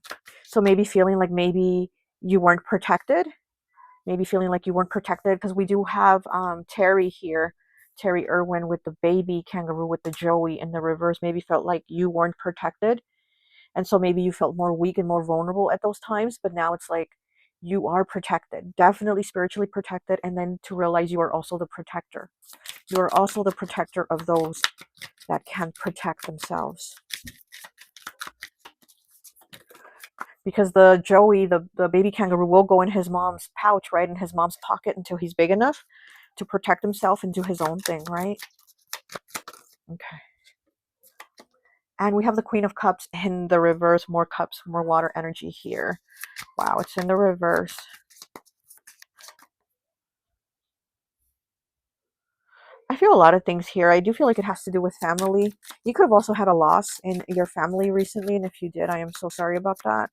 Speaker 1: So maybe feeling like maybe you weren't protected. Maybe feeling like you weren't protected, because we do have Terry here, Terry Irwin with the baby kangaroo with the Joey in the reverse. Maybe felt like you weren't protected. And so maybe you felt more weak and more vulnerable at those times, but now it's like you are protected, definitely spiritually protected. And then to realize you are also the protector. You are also the protector of those that can protect themselves. because the Joey, the baby kangaroo, will go in his mom's pouch, right, in his mom's pocket until he's big enough to protect himself and do his own thing, right? Okay. And we have the Queen of Cups in the reverse. More cups, more water energy here. Wow, it's in the reverse. I feel a lot of things here. I do feel like it has to do with family. You could have also had a loss in your family recently, and if you did, I am so sorry about that.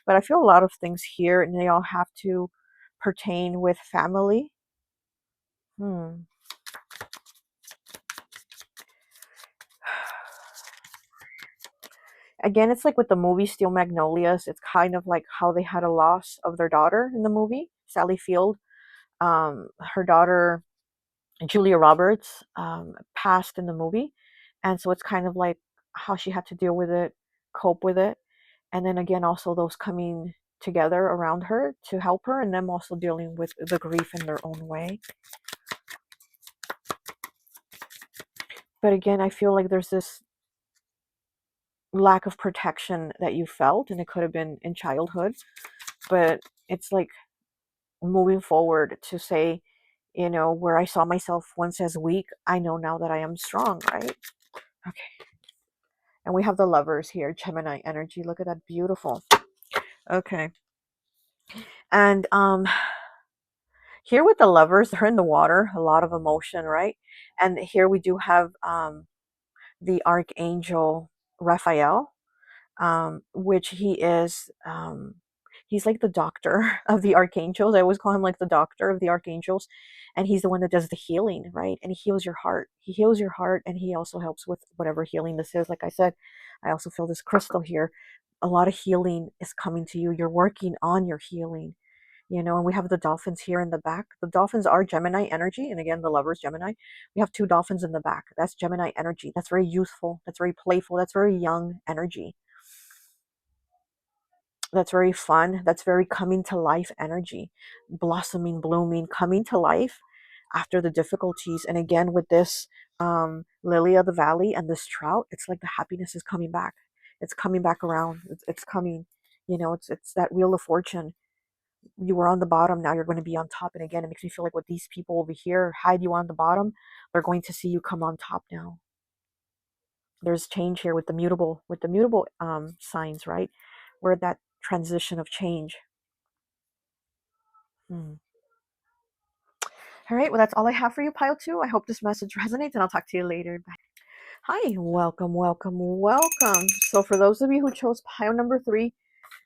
Speaker 1: But I feel a lot of things here, and they all have to pertain with family. Hmm. Again, it's like with the movie Steel Magnolias. It's kind of like how they had a loss of their daughter in the movie, Sally Field. Her daughter Julia Roberts passed in the movie, and so it's kind of like how she had to deal with it, cope with it, and then again also those coming together around her to help her, and them also dealing with the grief in their own way. But again, I feel like there's this lack of protection that you felt, and it could have been in childhood, but it's like moving forward to say, where I saw myself once as weak, I know now that I am strong, right? Okay. And we have the Lovers here, Gemini energy. Look at that, beautiful. Okay. And here with the Lovers, they're in the water, a lot of emotion, right? And here we do have the Archangel Raphael, which he's like the doctor of the archangels. I always call him like the doctor of the archangels, and he's the one that does the healing, right? And he heals your heart. He heals your heart, and he also helps with whatever healing this is. Like I said, I also feel this crystal here. A lot of healing is coming to you. You're working on your healing. And we have the dolphins here in the back. The dolphins are Gemini energy, and again, the Lovers, Gemini. We have two dolphins in the back. That's Gemini energy. That's very youthful. That's very playful. That's very young energy. That's very fun. That's very coming to life energy, blossoming, blooming, coming to life after the difficulties. And again, with this lily of the valley and this trout, it's like the happiness is coming back. It's coming back around. It's coming. It's that wheel of fortune. You were on the bottom, now you're going to be on top. And again, it makes me feel like what these people over here hide you on the bottom, they're going to see you come on top now. There's change here with the mutable signs, right? We're at that transition of change. Hmm. All right, well, that's all I have for you, pile two. I hope this message resonates, and I'll talk to you later. Bye. Hi, welcome, welcome, welcome. So for those of you who chose pile number 3,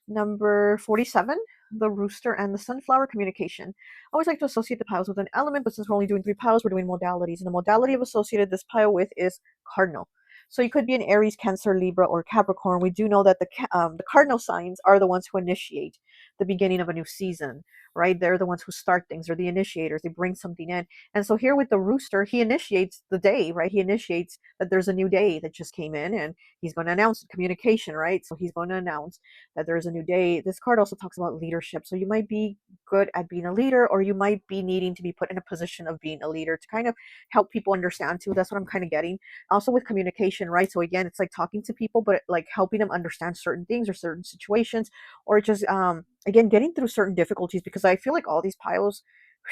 Speaker 1: number 47, the rooster and the sunflower communication. I always like to associate the piles with an element, but since we're only doing 3 piles, we're doing modalities. And the modality of associated this pile with is cardinal. So you could be an Aries, Cancer, Libra, or Capricorn. We do know that the cardinal signs are the ones who initiate the beginning of a new season, right? They're the ones who start things. They're the initiators. They bring something in. And so here with the rooster, he initiates the day, right? He initiates that there's a new day that just came in, and he's going to announce communication, right? So he's going to announce that there's a new day. This card also talks about leadership. So you might be good at being a leader, or you might be needing to be put in a position of being a leader to kind of help people understand too. That's what I'm kind of getting. Also with communication, right? So again, it's like talking to people, but like helping them understand certain things or certain situations, or just again getting through certain difficulties, because I feel like all these piles,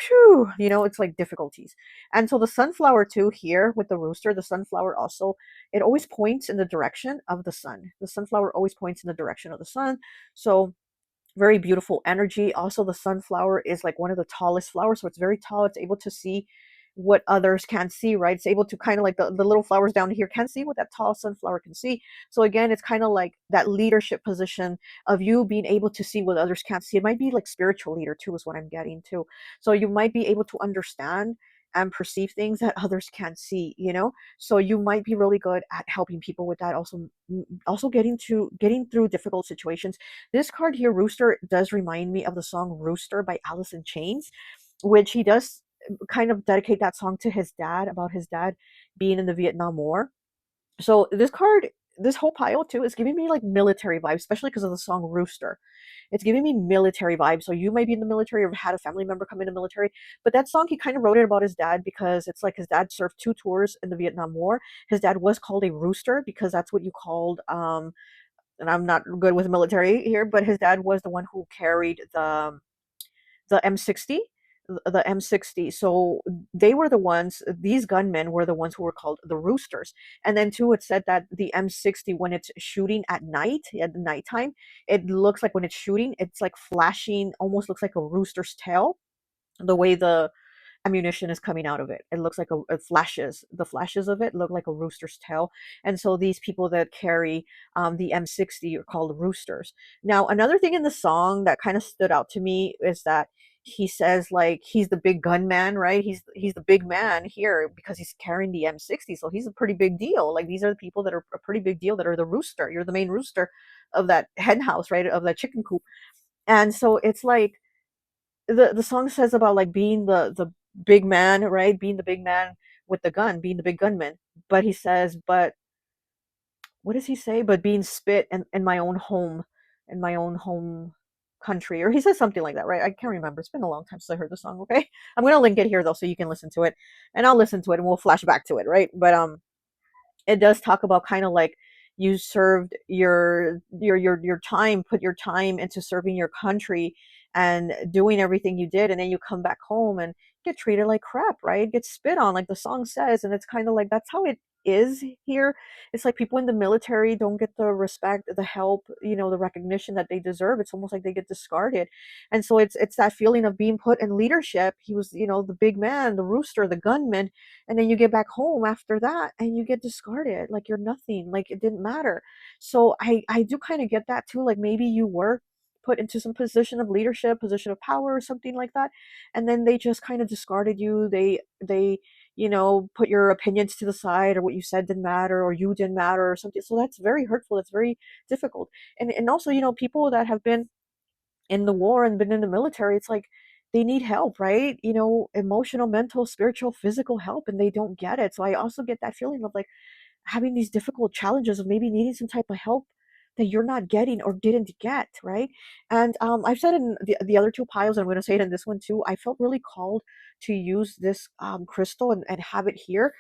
Speaker 1: whew, it's like difficulties. And so the sunflower too here with the rooster, the sunflower also, it always points in the direction of the sun. The sunflower always points in the direction of the sun. So very beautiful energy. Also, the sunflower is like one of the tallest flowers, so it's very tall. It's able to see what others can't see, right? It's able to kind of like the little flowers down here can see what that tall sunflower can see. So again, it's kind of like that leadership position of you being able to see what others can't see. It might be like spiritual leader too, is what I'm getting to. So you might be able to understand and perceive things that others can't see. So you might be really good at helping people with that. Also getting through difficult situations. This card here, Rooster, does remind me of the song Rooster by Alice in Chains, which he does kind of dedicate that song to his dad, about his dad being in the Vietnam War. So this whole pile too is giving me like military vibes, especially because of the song Rooster. It's giving me military vibes. So you might be in the military or had a family member come in the military. But that song, he kind of wrote it about his dad because it's like his dad served 2 tours in the Vietnam War. His dad was called a rooster because that's what you called and I'm not good with military here, but his dad was the one who carried the M60, the M60. So they were the ones, these gunmen were the ones who were called the roosters. And then too, it said that the M60, when it's shooting at night, at the nighttime, it looks like when it's shooting, it's like flashing, almost looks like a rooster's tail, the way the ammunition is coming out of it. It looks like it flashes. The flashes of it look like a rooster's tail. And so these people that carry the M60 are called roosters. Now, another thing in the song that kind of stood out to me is that he says like he's the big gunman, right? He's the big man here because he's carrying the M60. So he's a pretty big deal. Like these are the people that are a pretty big deal that are the rooster. You're the main rooster of that hen house, right? Of that chicken coop. And so it's like the song says about like being the big man, right? Being the big man with the gun, being the big gunman. But he says, but what does he say? But being spit in my own home, in my own home country, or he says something like that, right? I can't remember. It's been a long time since I heard the song. Okay, I'm gonna link it here though, so you can listen to it, and I'll listen to it, and we'll flash back to it, right? But it does talk about kind of like you served your time, put your time into serving your country and doing everything you did, and then you come back home and get treated like crap, right? Get spit on, like the song says. And it's kind of like that's how it is here. It's like people in the military don't get the respect, the help, the recognition that they deserve. It's almost like they get discarded. And so it's that feeling of being put in leadership. He was, the big man, the rooster, the gunman, and then you get back home after that and you get discarded like you're nothing, like it didn't matter. So I do kind of get that too, like maybe you were put into some position of leadership, position of power or something like that, and then they just kind of discarded you. They put your opinions to the side, or what you said didn't matter, or you didn't matter or something. So that's very hurtful, it's very difficult. And also, people that have been in the war and been in the military, it's like they need help, right? Emotional, mental, spiritual, physical help, and they don't get it. So I also get that feeling of like having these difficult challenges of maybe needing some type of help that you're not getting or didn't get, right? And I've said in the other two piles, and I'm going to say it in this one too, I felt really called to use this crystal and have it here.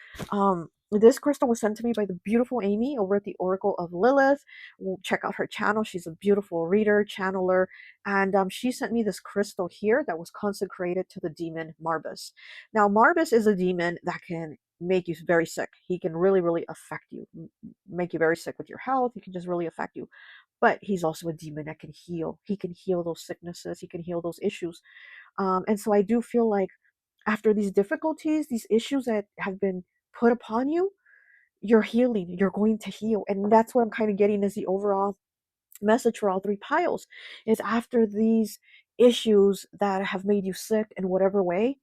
Speaker 1: This crystal was sent to me by the beautiful Amy over at the Oracle of Lilith. We'll check out her channel. She's a beautiful reader, channeler, and she sent me this crystal here that was consecrated to the demon Marbus. Now, Marbus is a demon that can make you very sick. He can really, really affect you, make you very sick with your health. He can just really affect you. But he's also a demon that can heal. He can heal those sicknesses. He can heal those issues. And so I do feel like after these difficulties, these issues that have been put upon you, you're healing. You're going to heal. And that's what I'm kind of getting as the overall message for all three piles is after these issues that have made you sick in whatever way,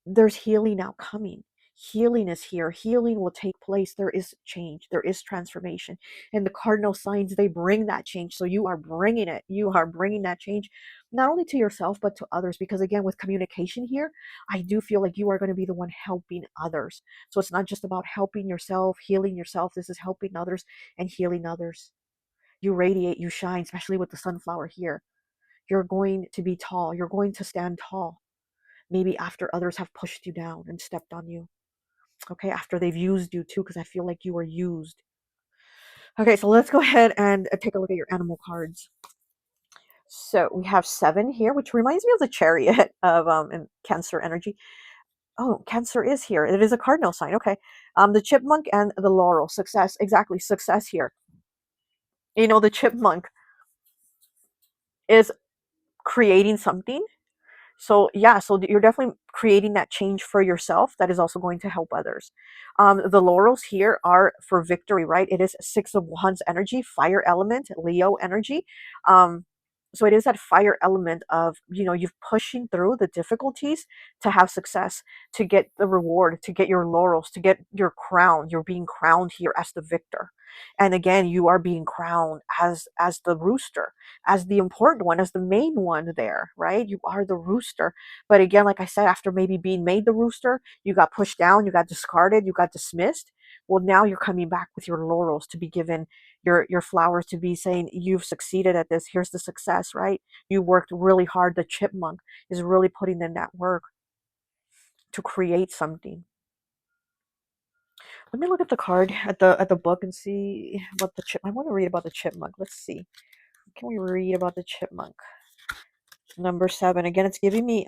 Speaker 1: there's healing now coming. Healing is here. Healing will take place. There is change. There is transformation. And the cardinal signs, they bring that change. So you are bringing it. You are bringing that change, not only to yourself, but to others. Because again, with communication here, I do feel like you are going to be the one helping others. So it's not just about helping yourself, healing yourself. This is helping others and healing others. You radiate, you shine, especially with the sunflower here. You're going to be tall. You're going to stand tall. Maybe after others have pushed you down and stepped on you. Okay, after they've used you too, because I feel like you were used. Okay, so let's go ahead and take a look at your animal cards. So we have 7 here, which reminds me of the chariot of in Cancer energy. Oh, Cancer is here. It is a cardinal sign. Okay. The chipmunk and the laurel. Success. Exactly. Success here. The chipmunk is creating something. So yeah, so you're definitely creating that change for yourself that is also going to help others. The laurels here are for victory, right? It is 6 of Wands energy, fire element, Leo energy. So it is that fire element of, you've pushing through the difficulties to have success, to get the reward, to get your laurels, to get your crown. You're being crowned here as the victor. And again, you are being crowned as the rooster, as the important one, as the main one there, right? You are the rooster. But again, like I said, after maybe being made the rooster, you got pushed down, you got discarded, you got dismissed. Well, now you're coming back with your laurels to be given your flowers, to be saying you've succeeded at this. Here's the success, right? You worked really hard. The chipmunk is really putting in that work to create something. Let me look at the card at the book and see what the chip. I want to read about the chipmunk. Let's see. Can we read about the chipmunk? Number 7. Again, it's giving me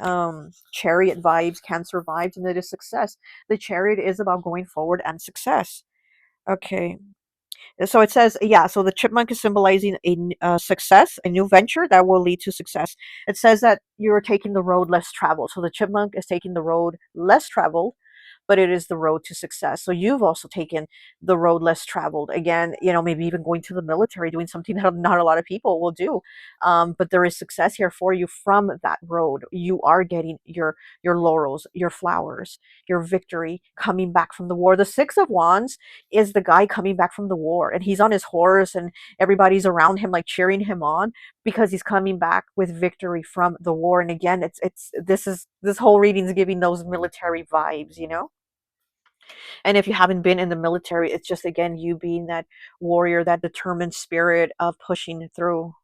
Speaker 1: chariot vibes, Cancer vibes, and it is success. The chariot is about going forward and success. Okay. So it says, yeah, so the chipmunk is symbolizing a success, a new venture that will lead to success. It says that you're taking the road less traveled. So the chipmunk is taking the road less traveled, but it is the road to success. So you've also taken the road less traveled. Again, maybe even going to the military, doing something that not a lot of people will do. But there is success here for you from that road. You are getting your laurels, your flowers, your victory coming back from the war. The 6 of Wands is the guy coming back from the war, and he's on his horse, and everybody's around him like cheering him on because he's coming back with victory from the war. And again, this whole reading is giving those military vibes. And if you haven't been in the military, it's just, again, you being that warrior, that determined spirit of pushing through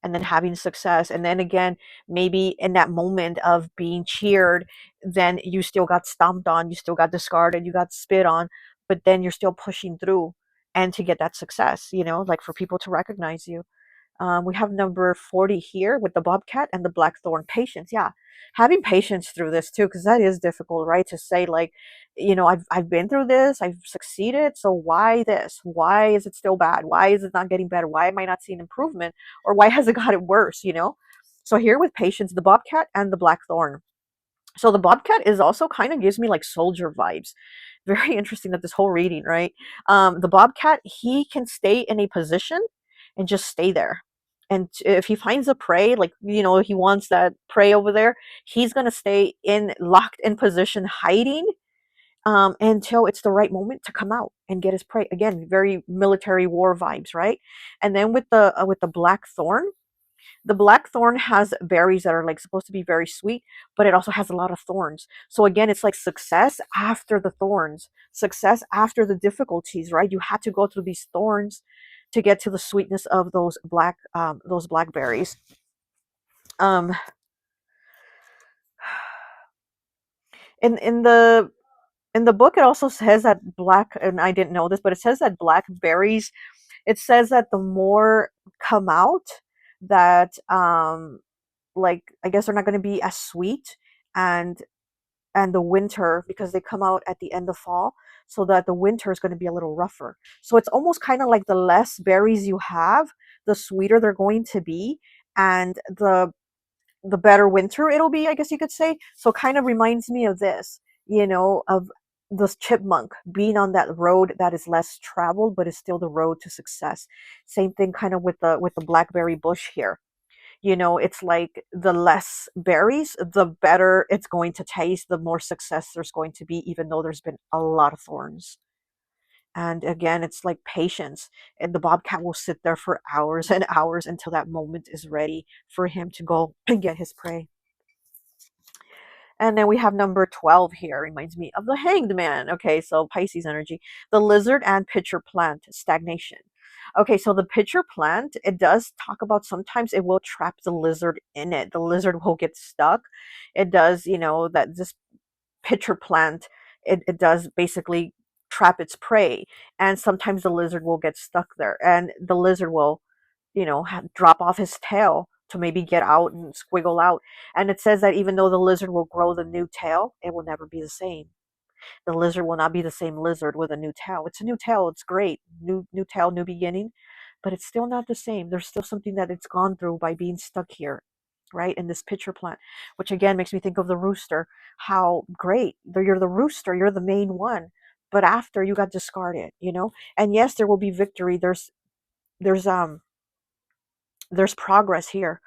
Speaker 1: and then having success. And then again, maybe in that moment of being cheered, then you still got stomped on, you still got discarded, you got spit on, but then you're still pushing through and to get that success, like for people to recognize you. We have number 40 here with the bobcat and the blackthorn. Patience, yeah, having patience through this too, because that is difficult, right? To say like, I've been through this, I've succeeded, so why this? Why is it still bad? Why is it not getting better? Why am I not seeing improvement? Or why has it gotten worse? So here with patience, the bobcat and the blackthorn. So the bobcat is also kind of gives me like soldier vibes. Very interesting that this whole reading, right? The bobcat, he can stay in a position and just stay there. And if he finds a prey, like, he wants that prey over there, he's going to stay locked in position, hiding until it's the right moment to come out and get his prey. Again, very military war vibes, right? And then with the blackthorn, the blackthorn has berries that are like supposed to be very sweet, but it also has a lot of thorns. So again, it's like success after the thorns, success after the difficulties, right? You had to go through these thorns to get to the sweetness of those blackberries. Um, in the book, it also says that and I didn't know this, but it says that blackberries. It says that the more come out, that like, I guess they're not going to be as sweet, and the winter, because they come out at the end of fall, so that the winter is going to be a little rougher. So it's almost kind of like the less berries you have, the sweeter they're going to be, and the better winter it'll be, I guess you could say. So it kind of reminds me of this, of this chipmunk being on that road that is less traveled, but is still the road to success. Same thing kind of with the blackberry bush here. It's like the less berries, the better it's going to taste, the more success there's going to be, even though there's been a lot of thorns. And again, it's like patience. And the bobcat will sit there for hours and hours until that moment is ready for him to go and get his prey. And then we have number 12 here. Reminds me of the hanged man. Okay, so Pisces energy. The lizard and pitcher plant, stagnation. Okay, so the pitcher plant, it does talk about sometimes it will trap the lizard in it. The lizard will get stuck. It does, that this pitcher plant, it does basically trap its prey. And sometimes the lizard will get stuck there. And the lizard will, drop off his tail to maybe get out and squiggle out. And it says that even though the lizard will grow the new tail, it will never be the same. The lizard will not be the same lizard with a new tail. It's a new tail. It's great. New tail, new beginning. But it's still not the same. There's still something that it's gone through by being stuck here, right? In this pitcher plant, which again makes me think of the rooster. How great. You're the rooster. You're the main one. But after you got discarded. And yes, there will be victory. There's there's progress here,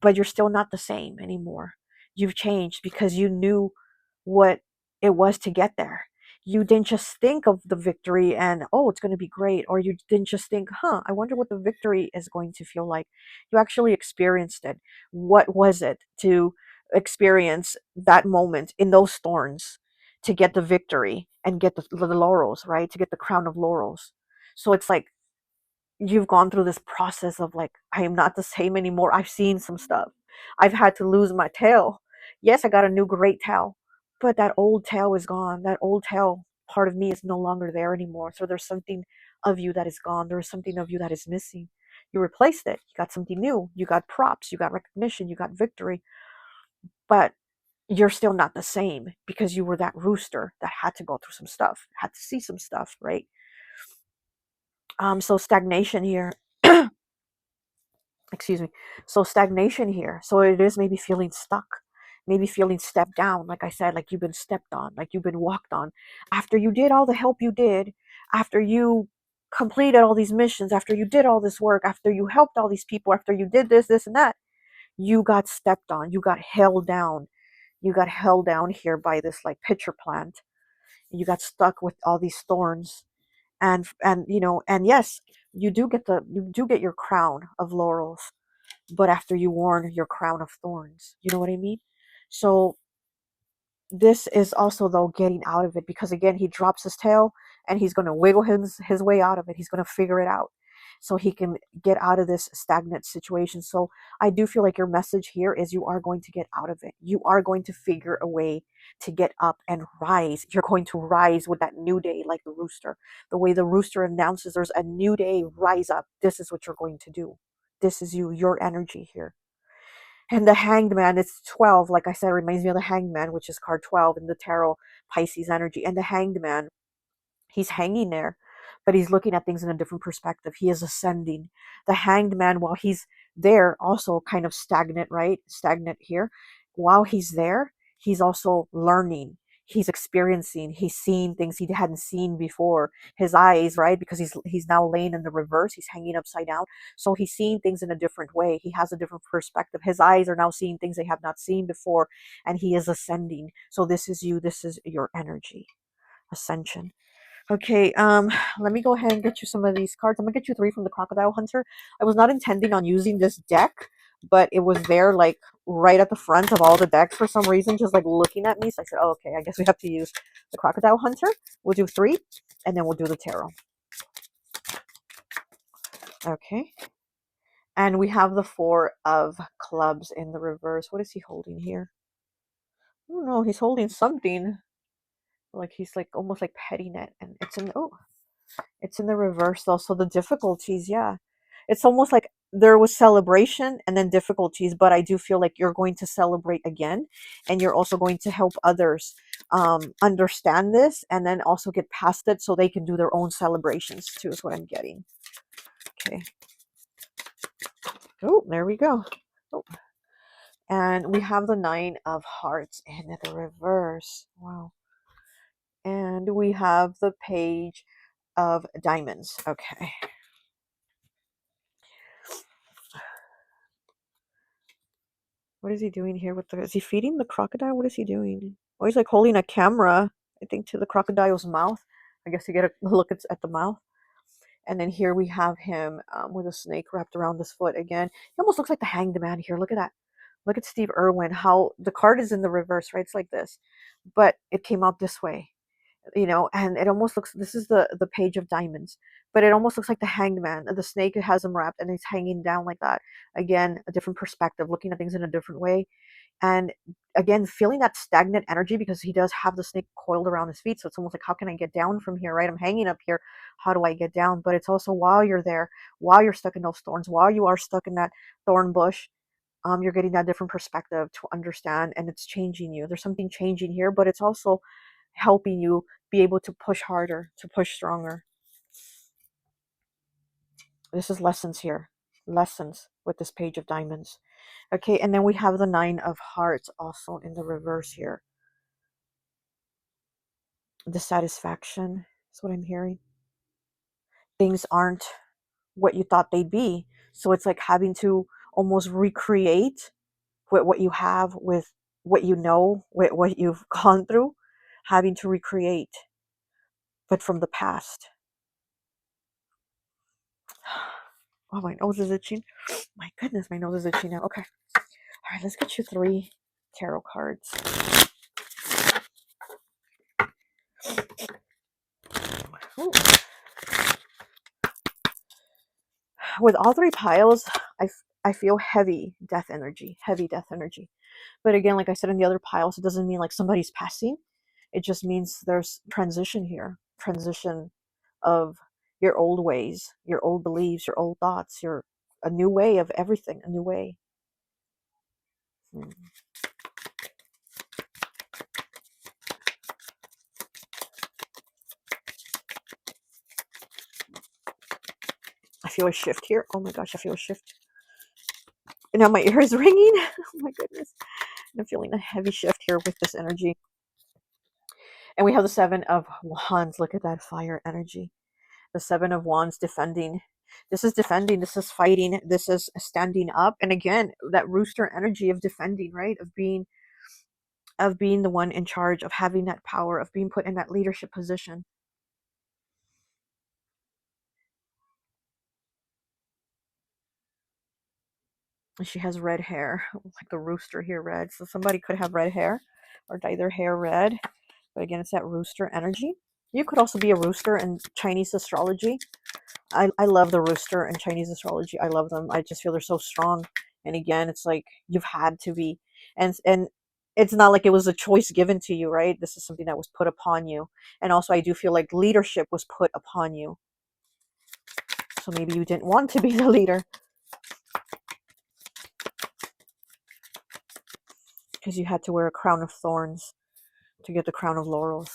Speaker 1: but you're still not the same anymore. You've changed because you knew what it was to get there. You didn't just think of the victory and, oh, it's going to be great. Or you didn't just think, I wonder what the victory is going to feel like. You actually experienced it. What was it to experience that moment in those thorns to get the victory and get the laurels, right? To get the crown of laurels. So it's like, you've gone through this process of like, I am not the same anymore. I've seen some stuff. I've had to lose my tail. Yes, I got a new great tail, but that old tail is gone. That old tail, part of me is no longer there anymore. So there's something of you that is gone. There's something of you that is missing. You replaced it. You got something new. You got props. You got recognition. You got victory. But you're still not the same because you were that rooster that had to go through some stuff, had to see some stuff, right? So stagnation here. Excuse me. So stagnation here. So it is maybe feeling stuck, maybe feeling stepped down. Like I said, like you've been stepped on, like you've been walked on. After you did all the help you did, after you completed all these missions, after you did all this work, after you helped all these people, after you did this, this, and that, you got stepped on. You got held down. You got held down here by this like pitcher plant. You got stuck with all these thorns. And you know, and yes, you do get your crown of laurels, but after you worn your crown of thorns. You know what I mean? So this is also though getting out of it, because again he drops his tail and he's going to wiggle his way out of it. He's going to figure it out so he can get out of this stagnant situation. So I do feel like your message here is you are going to get out of it. You are going to figure a way to get up and rise. You're going to rise with that new day, like the rooster. The way the rooster announces there's a new day, rise up. This is what you're going to do. This is you, your energy here. And the Hanged Man, it's 12. Like I said, it reminds me of the Hanged Man, which is card 12 in the Tarot Pisces energy. And the Hanged Man, he's hanging there, but he's looking at things in a different perspective. He is ascending. The Hanged Man, while he's there, also kind of stagnant, right? Stagnant here. While he's there, he's also learning. He's experiencing. He's seeing things he hadn't seen before. His eyes, right? Because he's now laying in the reverse. He's hanging upside down. So he's seeing things in a different way. He has a different perspective. His eyes are now seeing things they have not seen before, and he is ascending. So this is you. This is your energy. Ascension. Okay, let me go ahead and get you some of these cards. I'm gonna get you 3 from the Crocodile Hunter. I was not intending on using this deck, but it was there like right at the front of all the decks for some reason, just like looking at me. So I said, oh, okay, I guess we have to use the Crocodile Hunter. We'll do 3, and then we'll do the tarot. Okay. And we have the 4 of clubs in the reverse. What is he holding here? I don't know. He's holding something. Like he's like almost like petting it. And it's in, oh, it's in the reverse though. So the difficulties, yeah. It's almost like there was celebration and then difficulties, but I do feel like you're going to celebrate again, and you're also going to help others understand this and then also get past it so they can do their own celebrations too, is what I'm getting. Okay. Oh, there we go. Oh. And we have the 9 of Hearts in the reverse. Wow. And we have the Page of Diamonds. Okay. What is he doing here with the, is he feeding the crocodile? What is he doing? Oh, he's like holding a camera, I think, to the crocodile's mouth. I guess you get a look at the mouth. And then here we have him with a snake wrapped around his foot again. He almost looks like the Hanged Man here. Look at that. Look at Steve Irwin, how the card is in the reverse, right? It's like this, but it came out this way, you know, and it almost looks, this is the Page of Diamonds, but it almost looks like the Hanged Man. The snake has him wrapped and he's hanging down like that. Again, a different perspective, looking at things in a different way. And again, feeling that stagnant energy because he does have the snake coiled around his feet. So it's almost like, how can I get down from here, right? I'm hanging up here. How do I get down? But it's also while you're there, while you're stuck in those thorns, while you are stuck in that thorn bush, you're getting that different perspective to understand, and it's changing you. There's something changing here, but it's also helping you be able to push harder, to push stronger. This is lessons here. Lessons with this Page of Diamonds. Okay, and then we have the 9 of Hearts also in the reverse here. Dissatisfaction is what I'm hearing. Things aren't what you thought they'd be. So it's like having to almost recreate with what you have, with what you know, with what you've gone through, having to recreate, but from the past. Oh, my nose is itching. My goodness, my nose is itching now. Okay. All right, let's get you 3 tarot cards. Ooh. With all 3 piles, I feel heavy death energy, heavy death energy. But again, like I said in the other piles, it doesn't mean like somebody's passing. It just means there's transition here, transition of your old ways, your old beliefs, your old thoughts, your a new way of everything, a new way. Hmm. I feel a shift here. Oh my gosh, I feel a shift. And now my ear is ringing. Oh my goodness. I'm feeling a heavy shift here with this energy. And we have the Seven of Wands. Look at that fire energy. The Seven of Wands defending. This is defending. This is fighting. This is standing up. And again, that rooster energy of defending, right? Of being the one in charge, of having that power, of being put in that leadership position. She has red hair, like the rooster here, red. So somebody could have red hair or dye their hair red. But again, it's that rooster energy. You could also be a rooster in Chinese astrology. I love the rooster in Chinese astrology. I love them. I just feel they're so strong. And again, it's like you've had to be. And it's not like it was a choice given to you, right? This is something that was put upon you. And also, I do feel like leadership was put upon you. So maybe you didn't want to be the leader, because you had to wear a crown of thorns to get the crown of laurels.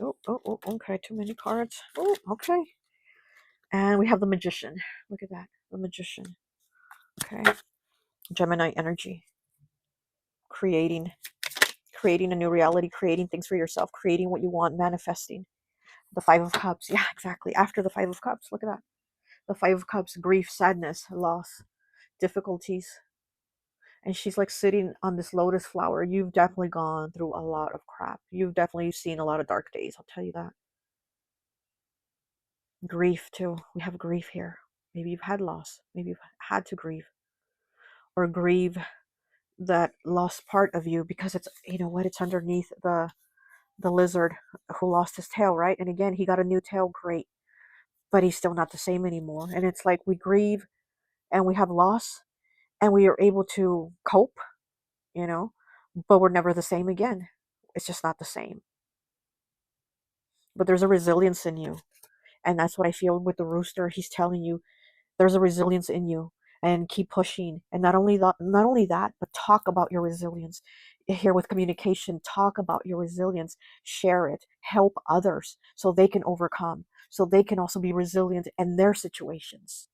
Speaker 1: Oh, okay, too many cards. Oh, okay. And we have the Magician. Look at that, the Magician. Okay. Gemini energy. Creating a new reality, creating things for yourself, creating what you want, manifesting. The Five of Cups. Yeah, exactly. After the Five of Cups, look at that. The Five of Cups, grief, sadness, loss, difficulties. And she's like sitting on this lotus flower. You've definitely gone through a lot of crap. You've definitely seen a lot of dark days, I'll tell you that. Grief too. We have grief here. Maybe you've had loss. Maybe you've had to grieve. Or grieve that lost part of you, because it's, you know what, it's underneath the lizard who lost his tail, right? And again, he got a new tail, great, but he's still not the same anymore. And it's like we grieve and we have loss and we are able to cope, you know, but we're never the same again. It's just not the same. But there's a resilience in you. And that's what I feel with the rooster. He's telling you there's a resilience in you, and keep pushing. And not only that, but talk about your resilience. Here with communication, talk about your resilience, share it, help others so they can overcome, so they can also be resilient in their situations.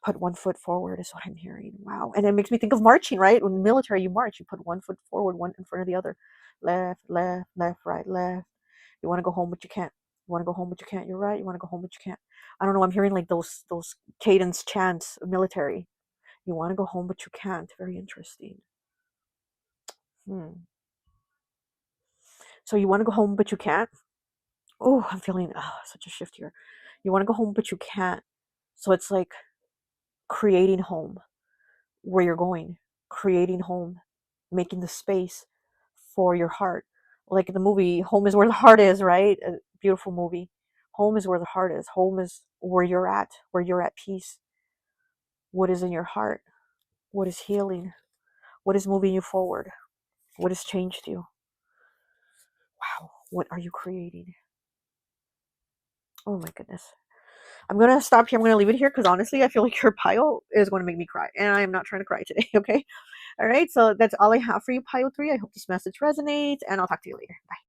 Speaker 1: Put one foot forward is what I'm hearing. Wow. And it makes me think of marching, right? When military, you march, you put one foot forward, one in front of the other. Left, left, left, right, left. You want to go home, but you can't. You want to go home, but you can't. You're right. You want to go home, but you can't. I don't know. I'm hearing like those cadence chants of military. You want to go home, but you can't. Very interesting. So you want to go home, but you can't. Oh, I'm feeling such a shift here. You want to go home, but you can't. So it's like creating home where you're going, creating home, making the space for your heart. Like the movie Home is Where the Heart Is, right? A beautiful movie. Home is where the heart is. Home is where you're at peace. What is in your heart? What is healing? What is moving you forward? What has changed you? Wow, what are you creating? Oh my goodness. I'm going to stop here. I'm going to leave it here because honestly, I feel like your pile is going to make me cry. And I am not trying to cry today, okay? All right, so that's all I have for you, pile 3. I hope this message resonates, and I'll talk to you later. Bye.